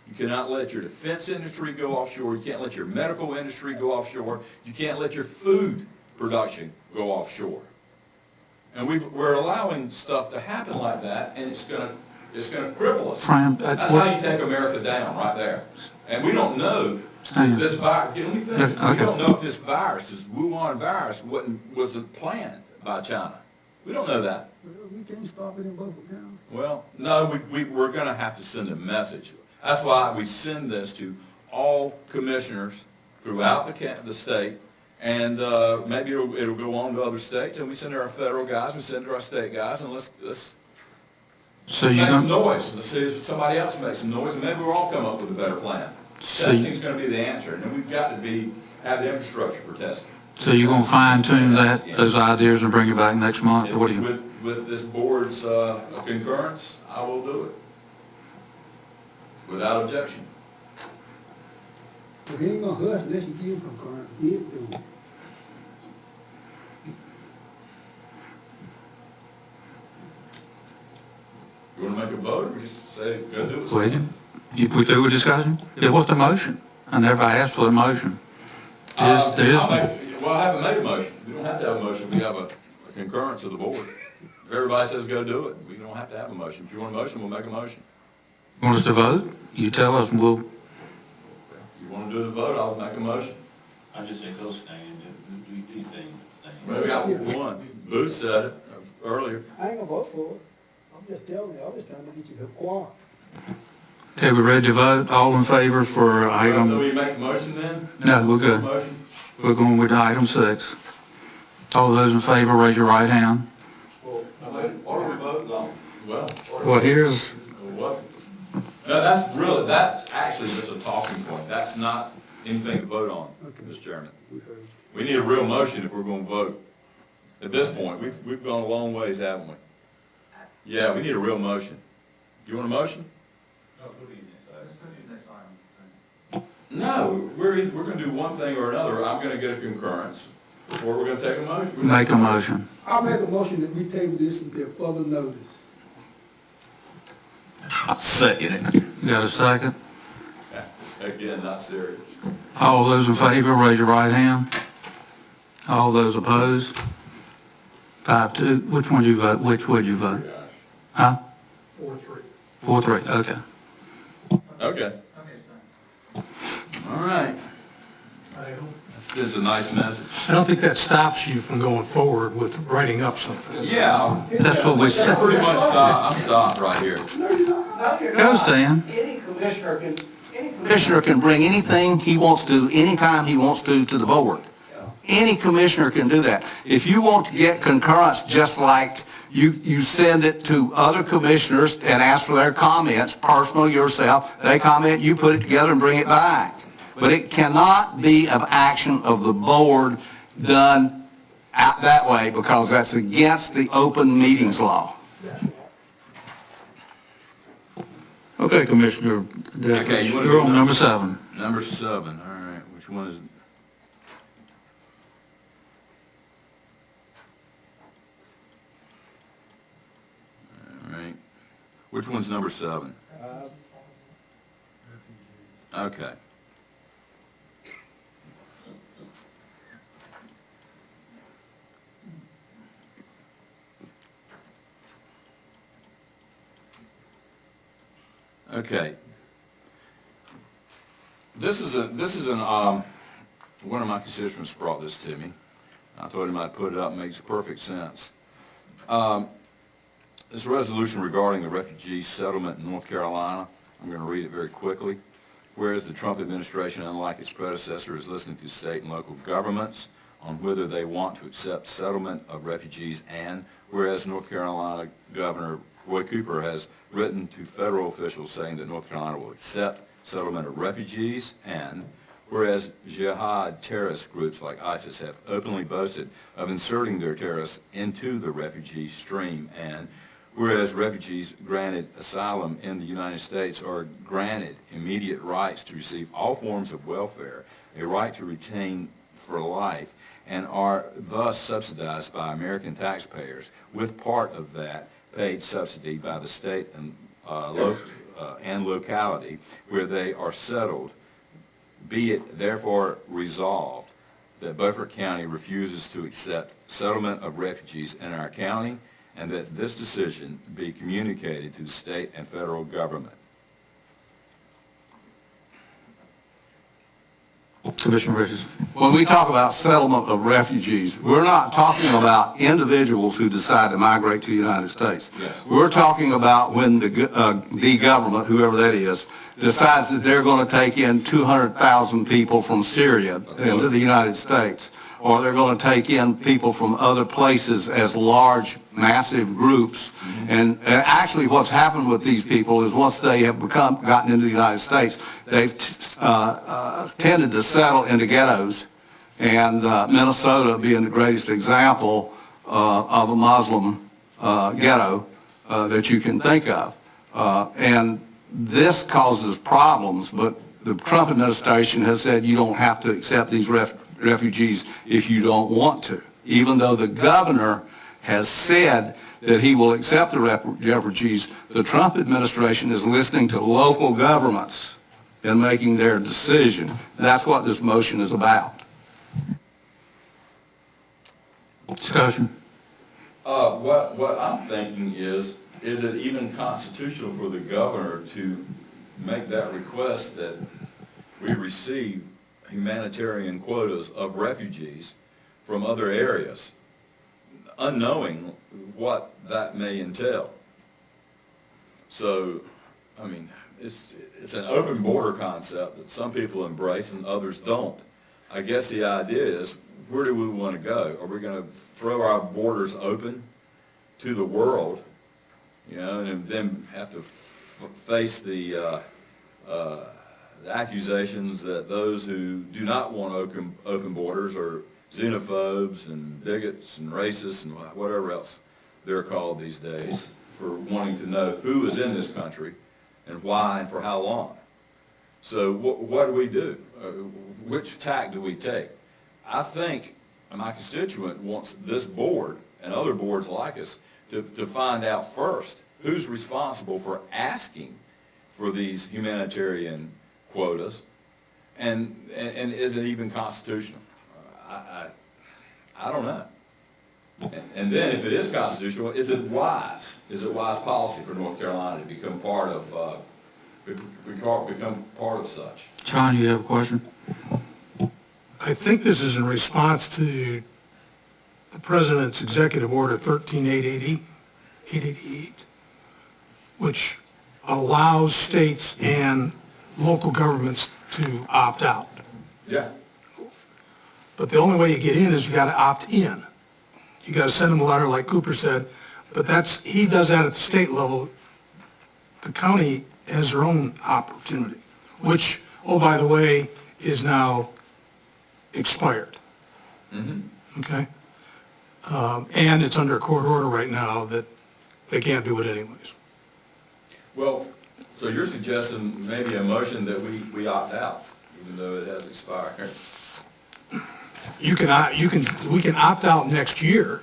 You cannot let your defense industry go offshore. You can't let your medical industry go offshore. You can't let your food production go offshore. And we're allowing stuff to happen like that, and it's going to cripple us. That's how you take America down, right there. And we don't know this virus. Let me finish. We don't know if this virus, this Wuhan virus, wasn't planned by China. We don't know that. We can't stop it in Beaufort County. Well, no, we're going to have to send a message. That's why we send this to all commissioners throughout the state, and maybe it'll go on to other states, and we send to our federal guys, we send to our state guys, and let's make some noise. Let's see if somebody else makes some noise, and maybe we'll all come up with a better plan. Testing's going to be the answer, and we've got to have the infrastructure for testing. So you're going to fine tune those ideas and bring it back next month? Or what do you? With this board's concurrence, I will do it without objection. But he ain't gonna hush unless you give him concurrence. Give it to him. You want to make a vote, or just say go do it? Wait, you put through a discussion? Yeah, what's the motion? I never asked for the motion. Well, I haven't made a motion. We don't have to have a motion. We have a concurrence of the board. If everybody says go do it, we don't have to have a motion. If you want a motion, we'll make a motion. You want us to vote? You tell us and we'll... If you want to do the vote, I'll make a motion. I just say go stand, do things, stand. Well, we got one. Booth said it earlier. I ain't gonna vote for it. I'm just telling you, I'm just trying to get you the quorum. Okay, we ready to vote? All in favor for item... Do we make the motion then? No, we're good. Motion? We're going with item 6. All those in favor, raise your right hand. Well, what are we voting on? Well, here's... No, that's actually just a talking point. That's not anything to vote on, Mr. Chairman. We need a real motion if we're going to vote. At this point, we've gone a long ways, haven't we? Yeah, we need a real motion. Do you want a motion? No, we're going to do one thing or another. I'm going to get a concurrence before we're going to take a motion. Make a motion. I'll make a motion that we table this until further notice. I'll second it. You got a second? Again, not serious. All those in favor, raise your right hand. All those opposed? 5-2. Which one did you vote? Which would you vote? Huh? 4-3. 4-3, okay. Okay. All right. This is a nice message. I don't think that stops you from going forward with writing up something. Yeah. That's what we said. Pretty much I'm stopped right here. Go, Stan. Any commissioner can bring anything he wants to, anytime he wants to the board. Any commissioner can do that. If you want to get concurrence, just like you send it to other commissioners and ask for their comments, personal yourself, they comment, you put it together and bring it back. But it cannot be of action of the board done out that way, because that's against the open meetings law. Okay, Commissioner. Okay, You're on number 7. Number 7, all right. Which one is it? All right. Which one's number 7? Okay. Okay. This is one of my constituents brought this to me. I thought he might put it up. Makes perfect sense. This resolution regarding the refugee settlement in North Carolina, I'm going to read it very quickly. Whereas the Trump administration, unlike its predecessor, is listening to state and local governments on whether they want to accept settlement of refugees, and whereas North Carolina Governor Roy Cooper has written to federal officials saying that North Carolina will accept settlement of refugees, and whereas jihad terrorist groups like ISIS have openly boasted of inserting their terrorists into the refugee stream, and whereas refugees granted asylum in the United States are granted immediate rights to receive all forms of welfare, a right to retain for life, and are thus subsidized by American taxpayers, with part of that paid subsidy by the state and locality where they are settled. Be it therefore resolved that Beaufort County refuses to accept settlement of refugees in our county, and that this decision be communicated to the state and federal government. Commissioner Richards. When we talk about settlement of refugees, we're not talking about individuals who decide to migrate to the United States. Yes. We're talking about when the government, whoever that is, decides that they're going to take in 200,000 people from Syria into the United States, or they're going to take in people from other places as large, massive groups. And actually what's happened with these people is once they have gotten into the United States, they've tended to settle into ghettos, and Minnesota being the greatest example of a Muslim ghetto that you can think of. And this causes problems, but the Trump administration has said you don't have to accept these refugees if you don't want to, even though the governor has said that he will accept the refugees. The Trump administration is listening to local governments and making their decision. That's what this motion is about. Discussion. What I'm thinking is it even constitutional for the governor to make that request that we receive humanitarian quotas of refugees from other areas, unknowing what that may entail? So, I mean, it's an open border concept that some people embrace and others don't. I guess the idea is, where do we want to go? Are we going to throw our borders open to the world, you know, and then have to face the accusations that those who do not want open borders are xenophobes and bigots and racists and whatever else they're called these days, for wanting to know who is in this country and why and for how long. So what do we do? Which tack do we take? I think my constituent wants this board and other boards like us to find out first who's responsible for asking for these humanitarian quotas, and is it even constitutional? I don't know. And then if it is constitutional, is it wise? Is it wise policy for North Carolina to become part of such? John, you have a question? I think this is in response to the President's Executive Order 13888, which allows states and local governments to opt out. Yeah. But the only way you get in is you got to opt in. You got to send them a letter, like Cooper said, but he does that at the state level. The county has their own opportunity, which, oh, by the way, is now expired. Mm-hmm. Okay? And it's under a court order right now that they can't do it anyways. Well, so you're suggesting maybe a motion that we opt out, even though it has expired. We can opt out next year,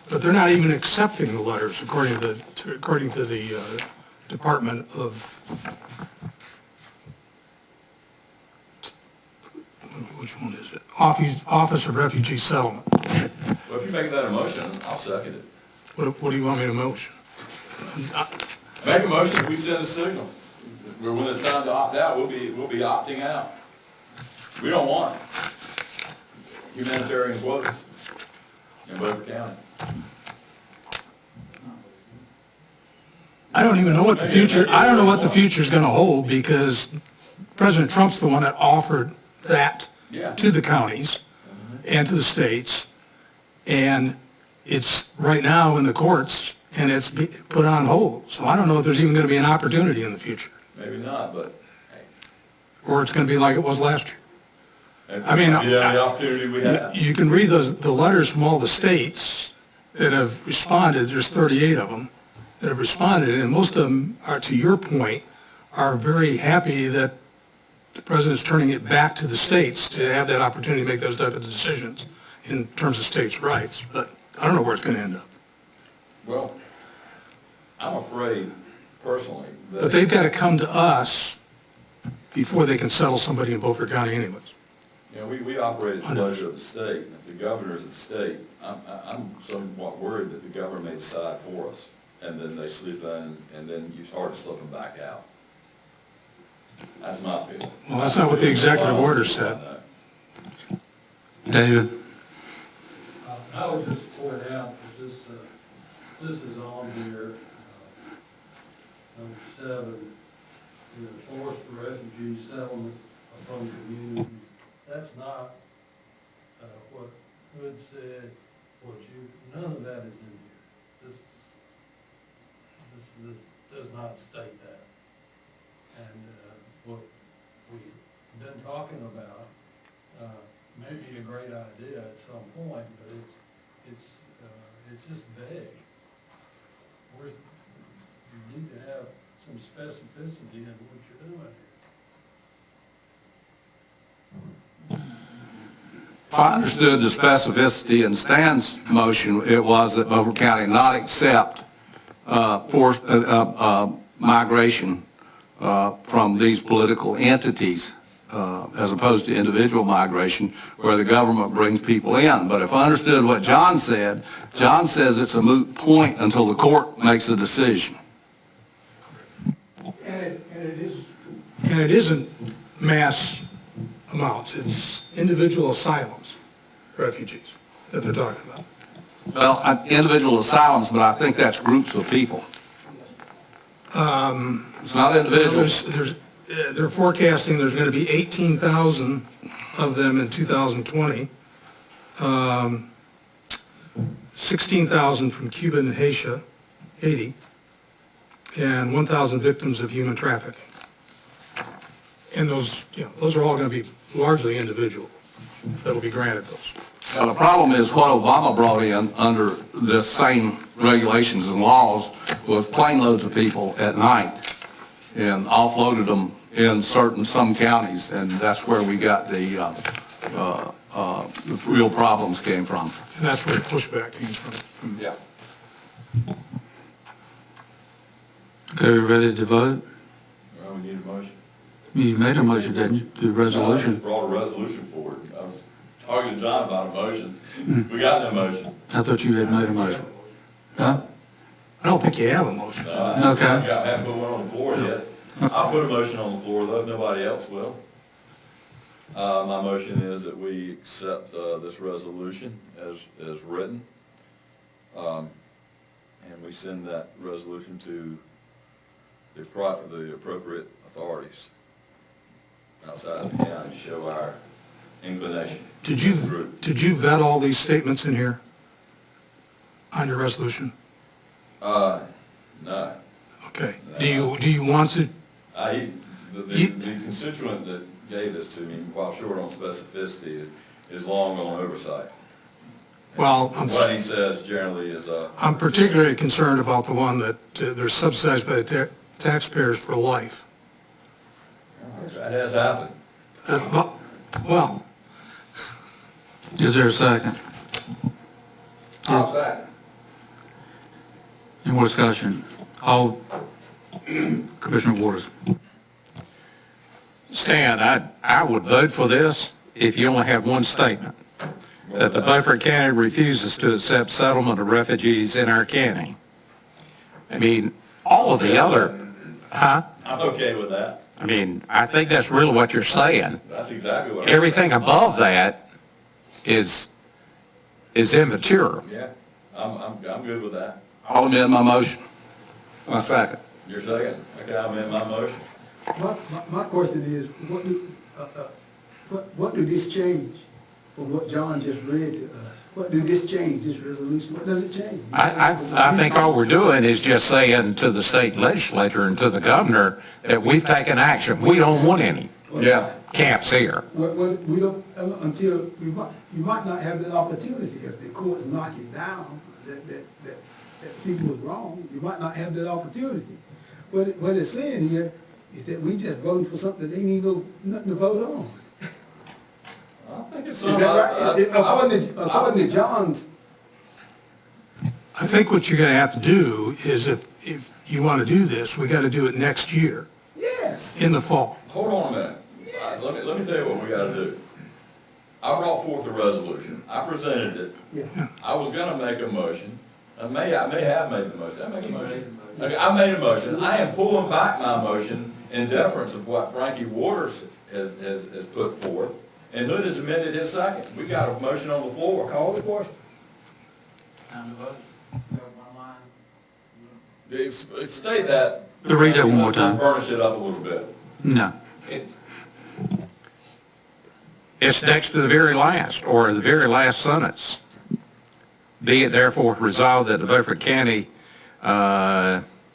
but they're not even accepting the letters according to the Department of, which one is it? Office of Refugee Settlement. Well, if you make that a motion, I'll second it. What do you want me to motion? Make a motion, we send a signal. When it's time to opt out, we'll be opting out. We don't want humanitarian quotas in Beaufort County. I don't even know what the future, I don't know what the future's gonna hold, because President Trump's the one that offered that to the counties. and to the states, and it's right now in the courts, and it's put on hold. So I don't know if there's even going to be an opportunity in the future, Maybe not, but, or it's going to be like it was last year. hey. I mean, The opportunity we have. You can read the letters from all the states that have responded. There's 38 of them that have responded, and most of them are, to your point, are very happy that the president's turning it back to the states to have that opportunity to make those type of decisions in terms of states' rights. But I don't know where it's going to end up. Well, I'm afraid personally that. But they've got to come to us before they can settle somebody in Beaufort County anyways. You know, we operate at the pleasure of the state, and if the governor's at the state, I'm somewhat worried that the governor may decide for us, and then they slip in, and then you start slipping back out. That's my feeling. Well, that's not what the executive order said. David? I would just point out that this is on here, number 7, forced refugee settlement from communities. That's not what Hood said, none of that is in here. This does not state that. And what we've been talking about may be a great idea at some point, but it's just vague. You need to have some specificity in what you're doing here. If I understood the specificity in Stan's motion, it was that Beaufort County not accept forced migration from these political entities as opposed to individual migration where the government brings people in. But if I understood what John said, John says it's a moot point until the court makes a decision. And it isn't mass amounts, it's individual asylums, refugees that they're talking about. Well, individual asylums, but I think that's groups of people. It's not individuals. They're forecasting there's going to be 18,000 of them in 2020, 16,000 from Cuba and Haiti, and 1,000 victims of human trafficking. And those are all going to be largely individual that'll be granted those. Now, the problem is what Obama brought in under the same regulations and laws was plane loads of people at night and offloaded them in some counties, and that's where we got the real problems came from. And that's where the pushback came from. Yeah. Okay, we ready to vote? Well, we need a motion. You made a motion, didn't you, the I resolution? just brought a resolution forward. I was talking to John about a motion. We got no motion. I thought you had made a motion. Huh? I don't think you have a motion. Okay. I haven't put one on the floor yet. I'll put a motion on the floor, though, if nobody else will. My motion is that we accept this resolution as written. And we send that resolution to the appropriate authorities outside of the county to show our inclination. Did you vet all these statements in here on your resolution? No. Okay. Do you want to? The constituent that gave this to me, while short on specificity, is long on oversight. Well, What he says generally is, I'm particularly concerned about the one that they're subsidized by the taxpayers for life. that has happened. Well, Is there a second? I'll second. Any more discussion? Commissioner Waters. Stan, I would vote for this if you only have one statement, that the Beaufort County refuses to accept settlement of refugees in our county. I mean, all of the other, huh? I'm okay with that. I mean, I think that's really what you're saying. That's exactly what I'm saying. Everything above that is immature. Yeah, I'm good with that. I'll amend my motion. My second. Your second? Okay, I'll amend my motion. My question is, what do this change? from what John just read to us? What do this change, this resolution, what does it change? I think all we're doing is just saying to the state legislature and to the governor that we've taken action. We don't want any camps here. We don't, until, you might not have that opportunity if the courts knock it down, that people was wrong, you might not have that opportunity. What it's saying here is that we just voting for something that ain't even nothing to vote on. I think it's. Is that right? According to John's. I think what you're gonna have to do is if you wanna do this, we gotta do it next year, Yes. in the fall. Hold on a minute. Let me tell you what we gotta do. I brought forth a resolution. I presented it. Yeah. I was gonna make a motion. I may have made the motion. Did I make a motion? Okay, I made a motion. I am pulling back my motion in deference of what Frankie Waters has put forth. And Hood has amended his second. We got a motion on the floor. Call the question. State that. Read that one more time. Burnish it up a little bit. No. It's next to the very last, or the very last sentence. Be it therefore resolved that the Beaufort County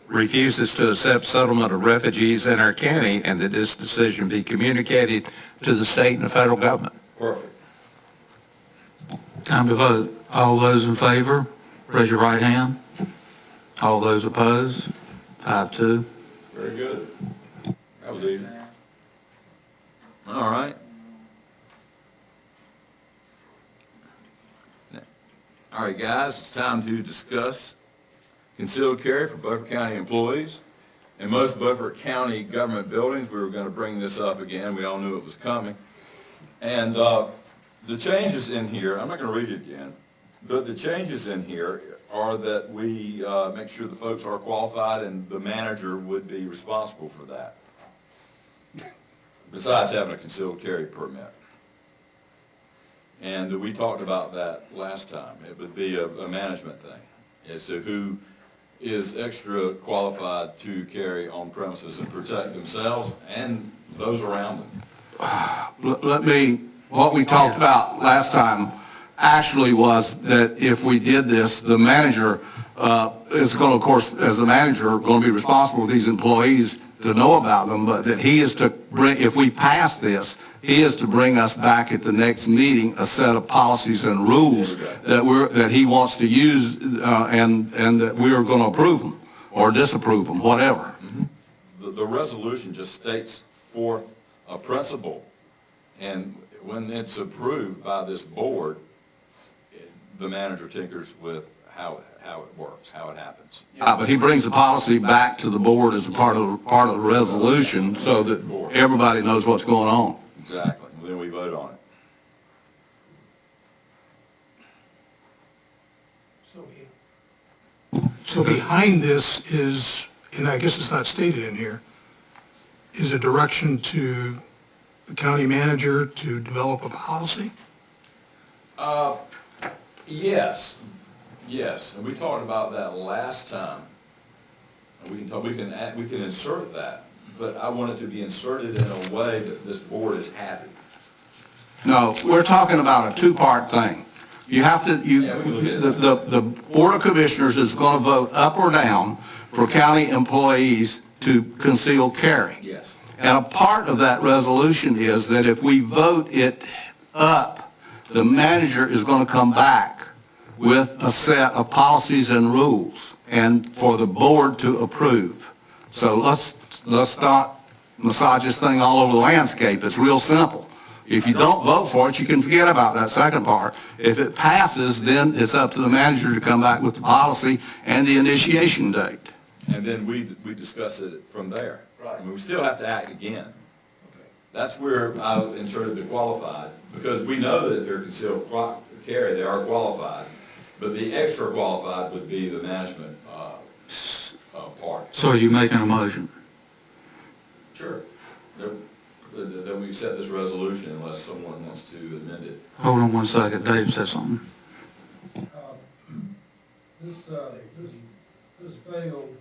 refuses to accept settlement of refugees in our county, and that this decision be communicated to the state and the federal government. Perfect. Time to vote. All those in favor, raise your right hand. All those opposed, 5-2. Very good. That was easy. All right. All right, guys, it's time to discuss concealed carry for Beaufort County employees. In most Beaufort County government buildings, we were going to bring this up again. We all knew it was coming. And the changes in here, I'm not going to read it again, but the changes in here are that we make sure the folks are qualified and the manager would be responsible for that, besides having a concealed carry permit. And we talked about that last time. It would be a management thing as to who is extra qualified to carry on premises and protect themselves and those around them. What we talked about last time actually was that if we did this, the manager is going to, of course, as the manager, going to be responsible for these employees to know about them, but that he is to bring, if we pass this, he is to bring us back at the next meeting a set of policies and rules that he wants to use, and that we are going to approve them or disapprove them, whatever. The resolution just states forth a principle, and when it's approved by this board, the manager tinkers with how it works, how it happens. But he brings the policy back to the board as a part of the resolution so that everybody knows what's going on. Exactly. Then we vote on it. So behind this is, and I guess it's not stated in here, is a direction to the county manager to develop a policy? Yes, and we talked about that last time. And we can insert that, but I want it to be inserted in a way that this board is happy. No, we're talking about a two-part thing. You have to, the Board of Commissioners is going to vote up or down for county employees to conceal carry. Yes. And a part of that resolution is that if we vote it up, the manager is going to come back with a set of policies and rules and for the board to approve. So let's not massage this thing all over the landscape. It's real simple. If you don't vote for it, you can forget about that second part. If it passes, then it's up to the manager to come back with the policy and the initiation date. And then we discuss it from there. Right. I mean, we still have to act again. Okay. That's where I inserted the qualified, because we know that if they're concealed carry, they are qualified. But the extra qualified would be the management part. So are you making a motion? Sure. Then we accept this resolution unless someone wants to amend it. Hold on one second, Dave said something. This failed.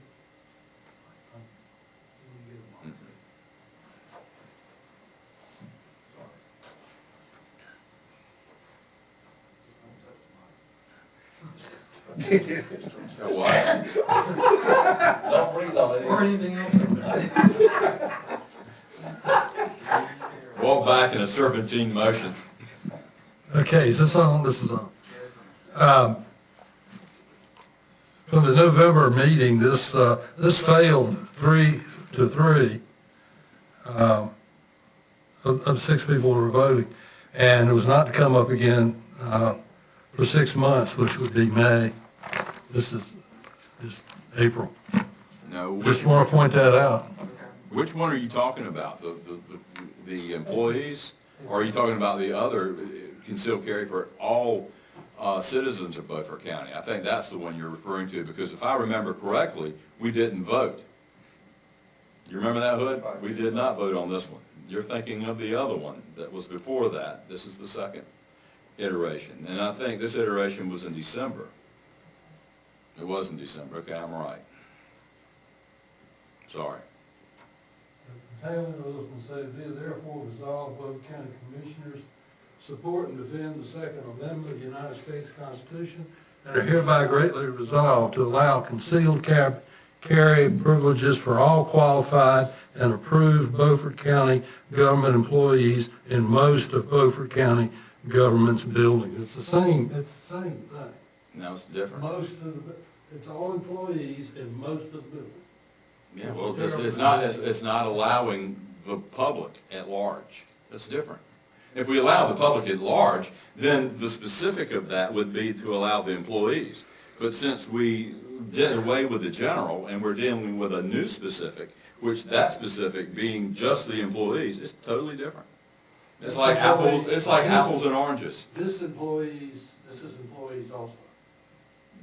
What? Don't breathe on it. Or anything else. Walk back in a serpentine motion. Okay, is this on? This is on. From the November meeting, this failed 3-3 of 6 people who were voting, and it was not to come up again for 6 months, which would be May. This is April. No. Just want to point that out. Which one are you talking about? The employees? Or are you talking about the other concealed carry for all citizens of Beaufort County? I think that's the one you're referring to, because if I remember correctly, we didn't vote. You remember that, Hood? We did not vote on this one. You're thinking of the other one that was before that. This is the second iteration. And I think this iteration was in December. It was in December. Okay, I'm right. Sorry. Taylor Wilson said, be it therefore resolved, Beaufort County Commissioners support and defend the Second Amendment of the United States Constitution, and are hereby greatly resolved to allow concealed carry privileges for all qualified and approved Beaufort County government employees in most of Beaufort County government's buildings. It's the same thing. No, it's different. It's all employees in most of the buildings. Yeah, well, it's not allowing the public at large. That's different. If we allow the public at large, then the specific of that would be to allow the employees. But since we did away with the general and we're dealing with a new specific, which that specific being just the employees, it's totally different. It's like apples and oranges. This is employees also.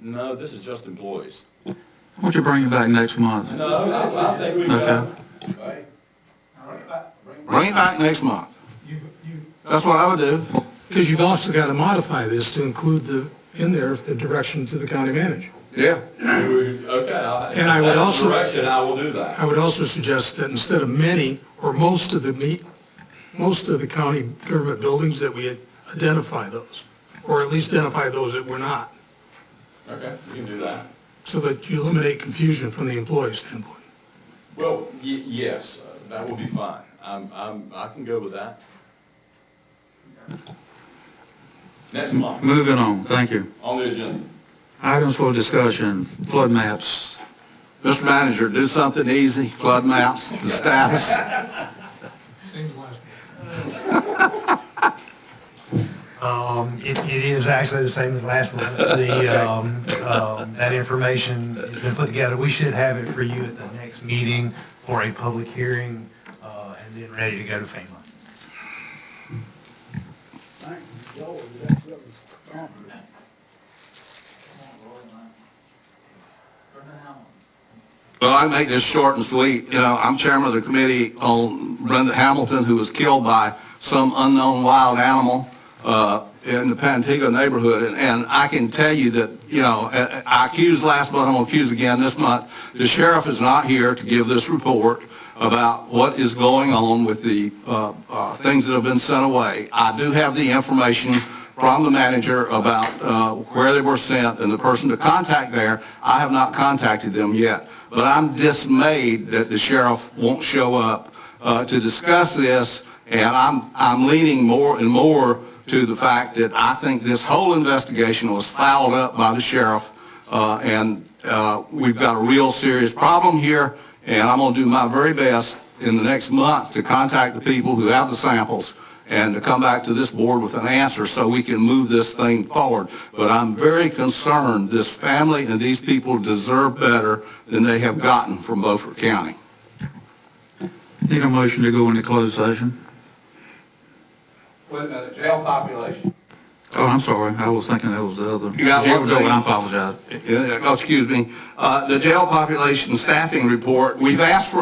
No, this is just employees. Why don't you bring it back next month? No, I think we got. Okay. Bring it back next month. That's what I would do. Because you've also got to modify this to include in there the direction to the county manager. Yeah. Okay. And I would also, direction, I will do that. I would also suggest that instead of many or most of the county government buildings, that we identify those, or at least identify those that we're not, Okay, we can do that. so that you eliminate confusion from the employee standpoint. Well, yes, that will be fine. I can go with that. Next month, Moving on, thank you. on the agenda. Items for discussion, flood maps. Mr. Manager, do something easy, flood maps, the status. It is actually the same as last month. That information has been put together. We should have it for you at the next meeting for a public hearing, and then ready to go to FEMA. Well, I make this short and sweet. You know, I'm chairman of the committee on Brenda Hamilton, who was killed by some unknown wild animal in the Pantego neighborhood. And I can tell you that, you know, I accused last month, I'm going to accuse again this month. The sheriff is not here to give this report about what is going on with the things that have been sent away. I do have the information from the manager about where they were sent and the person to contact there. I have not contacted them yet. But I'm dismayed that the sheriff won't show up to discuss this, and I'm leaning more and more to the fact that I think this whole investigation was fouled up by the sheriff, and we've got a real serious problem here, and I'm going to do my very best in the next month to contact the people who have the samples and to come back to this board with an answer so we can move this thing forward. But I'm very concerned this family and these people deserve better than they have gotten from Beaufort County. Need a motion to go into closed session? Wait a minute, jail population. Oh, I'm sorry, I was thinking that was the other. You got one thing? I apologize. Oh, excuse me. The jail population staffing report, I've asked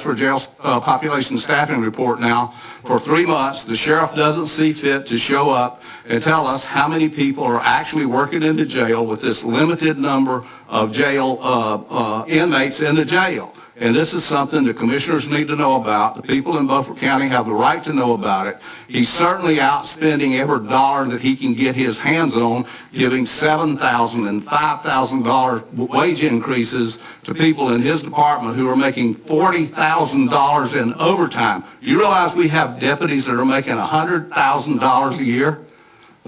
for a jail population staffing report now for 3 months. The sheriff doesn't see fit to show up and tell us how many people are actually working in the jail with this limited number of jail inmates in the jail. and this is something the commissioners need to know about. The people in Beaufort County have the right to know about it. He's certainly outspending every dollar that he can get his hands on, giving $7,000 and $5,000 wage increases to people in his department who are making $40,000 in overtime. You realize we have deputies that are making $100,000 a year?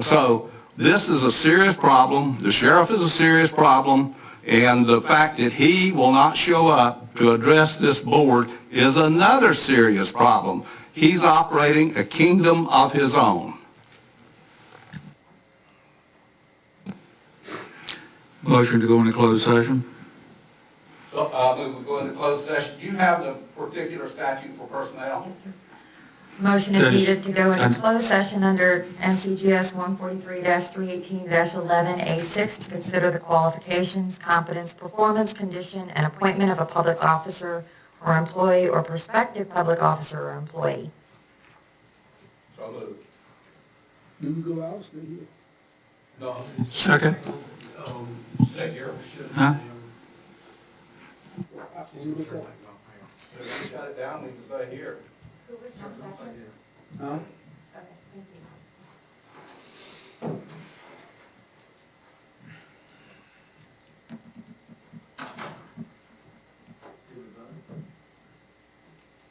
So this is a serious problem. The sheriff is a serious problem. And the fact that he will not show up to address this board is another serious problem. He's operating a kingdom of his own. Motion to go into closed session? So, we go into closed session. You have the particular statute for personnel? Yes, sir. Motion is needed to go into closed session under NCGS 143-318-11A6 to consider the qualifications, competence, performance, condition, and appointment of a public officer or employee or prospective public officer or employee. So moved. Do we go out or stay here? No. Second. Stay here. Huh? When we look up, If we shut it down, we can stay here. huh?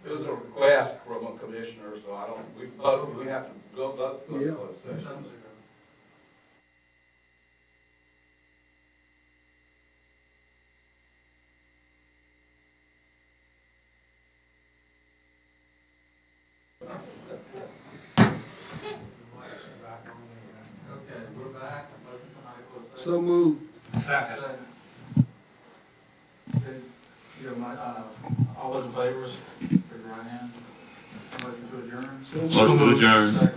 It was a request from a commissioner, so we have to go vote for Yeah. closed session. Okay, we're back. Motion to come out of closed session. So moved. Second. Okay, you have all those in favor, raise your right hand. Motion to adjourn. So moved. Motion to adjourn. Second.